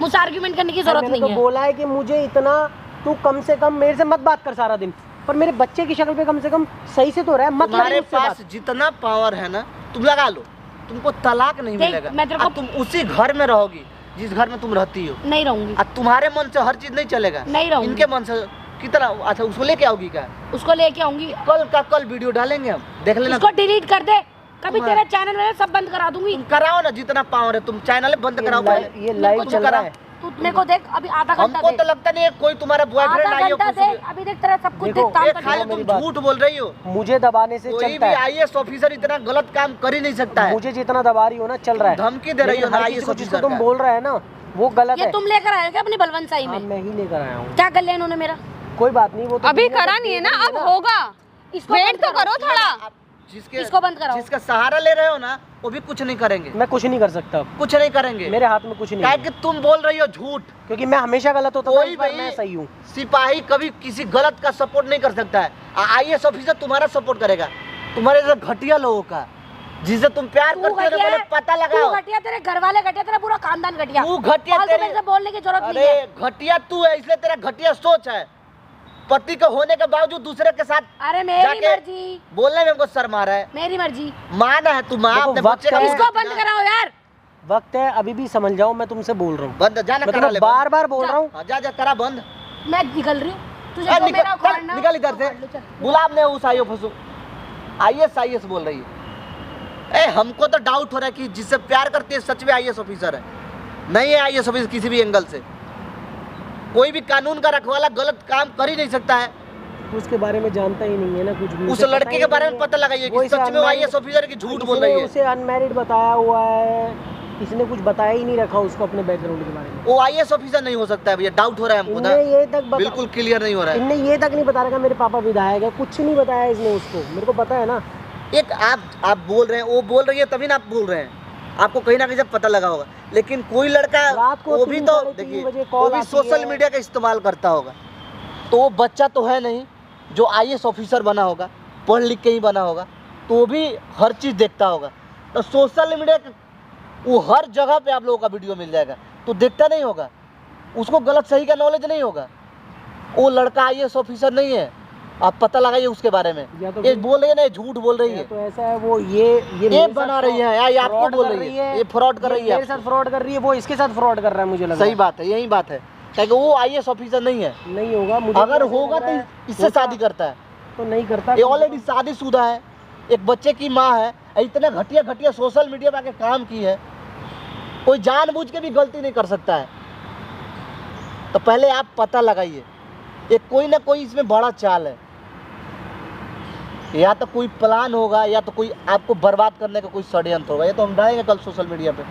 S1: मुझसे आर्ग्यूमेंट करने की जरूरत
S3: मैंने
S1: नहीं
S3: तो
S1: है।
S3: बोला है कि मुझे इतना, तू कम से कम मेरे से मत बात कर सारा दिन, पर मेरे बच्चे की शक्ल पे कम से कम सही से तो रहे, मत
S2: तुम्हारे
S3: लगे मुझसे
S2: पास
S3: बात।
S2: जितना पावर है ना तुम लगा लो, तुमको तलाक नहीं
S1: देख,
S2: मिलेगा।
S1: मैं तेरे को-
S2: और तुम उसी घर में रहोगी जिस घर में तुम रहती हो,
S1: नहीं रहूंगी,
S2: और तुम्हारे मन से हर चीज नहीं चलेगा।
S1: नहीं रहूंगी।
S2: इनके मन से कितना, अच्छा उसको लेके आओगी क्या?
S1: उसको लेके आऊंगी,
S2: कल का कल वीडियो डालेंगे हम, देख लेना।
S1: उसको डिलीट कर दे, कभी
S2: तुम्हारा-
S1: तेरा चैनल में सब बंद करा दूंगी।
S2: तुम कराओ ना जितना पावर है, तुम चैनल बंद कराओ पहले।
S3: ये लाइव
S1: तुम
S3: चल रहा है।
S1: तू मेरे को देख, अभी आधा घंटा
S2: हमको
S1: दे,
S2: तो लगता नहीं है कोई तुम्हारा बॉयफ्रेंड
S1: आधा
S2: आई हो
S1: घंटा
S2: कुछ
S1: दे,
S2: भी।
S1: अभी देख तेरा सब कुछ
S3: देखो,
S1: देख काम
S2: ये
S1: कर
S2: खाली
S3: मेरी
S2: तुम
S3: बात।
S2: झूठ बोल रही हो।
S3: मुझे दबाने से
S2: कोई
S3: चलता
S2: भी
S3: है,
S2: IAS ऑफिसर इतना गलत काम कर ही नहीं सकता है।
S3: मुझे जितना दबा रही हो ना चल रहा है।
S2: धमकी दे रही हो
S3: लेकिन
S2: ना
S3: हर किसी
S2: IAS
S3: को जिसको
S2: ऑफिसर
S3: तुम
S2: का।
S3: बोल रहे हैं ना वो गलत
S1: ये
S3: है।
S1: तुम लेकर आए हो क्या अपनी बलवंत साई
S3: हाँ,
S1: में?
S3: मैं ही लेकर आया हूँ।
S1: क्या कर लिया इन्होंने मेरा?
S3: कोई बात नहीं, वो तो
S4: अभी
S3: दुनिया
S4: करा
S3: का
S4: नहीं है
S3: देख
S4: ना,
S3: रही
S4: अब होगा।
S1: इसको
S4: वेट
S1: बंद
S4: तो करो थोड़ा।
S2: आप जिसके
S1: इसको बंद कराओ।
S2: जिसका सहारा ले रहे हो ना, वो भी कुछ नहीं करेंगे,
S3: मैं कुछ नहीं कर सकता,
S2: कुछ नहीं करेंगे।
S3: मेरे हाथ में कुछ नहीं
S2: क्या
S3: है,
S2: कि तुम बोल रही हो झूठ।
S3: क्योंकि मैं हमेशा गलत होता था,
S2: कोई
S3: इस बार
S2: भी
S3: मैं सही हूँ।
S2: सिपाही कभी किसी गलत का सपोर्ट नहीं कर सकता है। IAS ऑफिसर तुम्हारा सपोर्ट करेगा, तुम्हारे जैसे घटिया लोगों का, जिसे तुम प्यार
S1: तू
S2: करते हो ना,
S1: घटिया
S2: पहले
S1: है,
S2: पता
S1: तू
S2: लगाओ।
S1: घटिया, तेरे घर वाले घटिया, तेरा पूरा खानदान घटिया।
S2: तू घटिया,
S1: फालतू
S2: तेरे
S1: मेरे से बोलने की जरूरत नहीं
S2: अरे
S1: है।
S2: घटिया तू है, इसलिए तेरा घटिया सोच है। पति के होने के बावजूद दूसरे के साथ
S1: अरे मेरी
S2: जाके
S1: मर्जी,
S2: बोलने में हमको शर्म आ रहा है।
S1: मेरी मर्जी।
S2: माँ ना है तू, माँ
S3: देखो,
S2: अपने
S3: वक्त
S2: बच्चे का
S3: है।
S2: दूध
S1: इसको
S2: देती
S1: बंद
S2: ना।
S1: कराओ यार।
S3: वक्त है, अभी भी समझ जाओ, मैं तुमसे बोल रहा हूँ।
S2: बंद जाना,
S3: मैं
S2: करा
S3: तुम्हें
S2: ले
S3: बार बार बोल रहा हूँ।
S2: हाँ, जा जा करा बंद।
S1: मैं निकल रही हूँ, तुझे
S2: ए,
S1: जो मेरा
S2: निकल
S1: उखाड़ना,
S2: निकल इधर से।
S1: उखाड़ लो, चल।
S2: गुलाब ने उस IAS बोल रही है। हमको तो डाउट हो रहा है कि जिससे प्यार करती है सच में IAS ऑफिसर है, नहीं है IAS ऑफिसर किसी भी एंगल से। कोई भी कानून का रखवाला गलत काम कर ही नहीं सकता है।
S3: उसके बारे में जानता ही नहीं है ना कुछ भी।
S2: उस
S3: उसे पता
S2: लड़के
S3: ही
S2: के बारे
S3: नहीं
S2: में
S3: है।
S2: पता लगाइए
S3: वो
S2: कि
S3: इसे
S2: सच में वो
S3: unmarried-
S2: IAS ऑफिसर है कि झूठ बोल
S3: इसने
S2: रही है।
S3: उसे अनमैरिड बताया हुआ है, इसने कुछ बताया ही नहीं रखा उसको अपने बैकग्राउंड के बारे में।
S2: वो IAS ऑफिसर नहीं हो सकता है भैया, डाउट हो रहा है हमको ना,
S3: इनने ये तक
S2: बिल्कुल क्लियर नहीं हो रहा है।
S3: इनने ये तक नहीं बता रखा मेरे पापा विधायक है, कुछ नहीं बताया इसने उसको, मेरे को पता है ना।
S2: एक आप बोल रहे हैं, वो बोल रही है तभी ना आप बोल रहे हैं, आपको कहीं ना कहीं से पता लगा होगा। लेकिन कोई लड़का
S3: रात को
S2: वो भी
S3: 3
S2: तो
S3: साढ़े 3
S2: देखिए
S3: बजे
S2: वो
S3: कॉल
S2: भी
S3: आती
S2: सोशल
S3: है।
S2: मीडिया का इस्तेमाल करता होगा, तो वो बच्चा तो है नहीं जो आईएएस ऑफिसर बना होगा, पढ़ लिख के ही बना होगा, तो वो भी हर चीज़ देखता होगा। तो सोशल मीडिया वो हर जगह पे आप लोगों का वीडियो मिल जाएगा, तो देखता नहीं होगा, उसको गलत सही का नॉलेज नहीं होगा। वो लड़का आईएएस ऑफिसर नहीं है, आप पता लगाइए उसके बारे में।
S3: या तो
S2: ये
S3: फिर-
S2: बोल रही है ना, ये झूठ बोल रही है,
S3: तो ऐसा है वो ये
S2: ये बना रही है, ये आपको
S3: fraud
S2: बोल
S3: कर
S2: रही है, ये फ्रॉड कर रही है
S3: मेरे
S2: आपको।
S3: साथ फ्रॉड कर रही है, वो इसके साथ फ्रॉड कर रहा है, मुझे लग रहा
S2: सही बात है, यही बात है, क्योंकि वो आईएएस ऑफिसर नहीं है।
S3: नहीं होगा। मुझे
S2: अगर
S3: ऐसा
S2: होगा
S3: लग रहा है,
S2: तो इससे शादी करता है।
S3: तो नहीं करता।
S2: ये ऑलरेडी शादीशुदा है, एक बच्चे की माँ है, इतने घटिया घटिया सोशल मीडिया पे आके काम की है, कोई जानबूझ के भी गलती नहीं कर सकता है। तो पहले आप पता लगाइए, ये कोई ना कोई इसमें बड़ा चाल है, या तो कोई प्लान होगा, या तो कोई आपको बर्बाद करने का कोई षड्यंत्र होगा। ये तो हम डालेंगे कल सोशल मीडिया पे,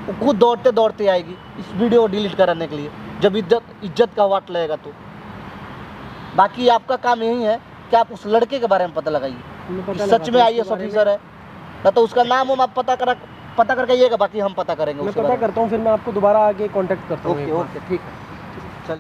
S2: वो खुद दौड़ते दौड़ते आएगी इस वीडियो को डिलीट कराने के लिए, जब इज्जत का वाट लगेगा तो। बाकी आपका काम यही है कि आप उस लड़के के बारे में पता लगाइए कि सच में आईएएस ऑफिसर है, ना तो उसका नाम हम आप पता करके आइएगा, बाकी हम पता करेंगे
S3: मैं
S2: उसके
S3: पता
S2: बारे में।
S3: करता हूँ, फिर मैं आपको दोबारा आके कांटेक्ट करता हूँ।
S2: ओके ओके ठीक है।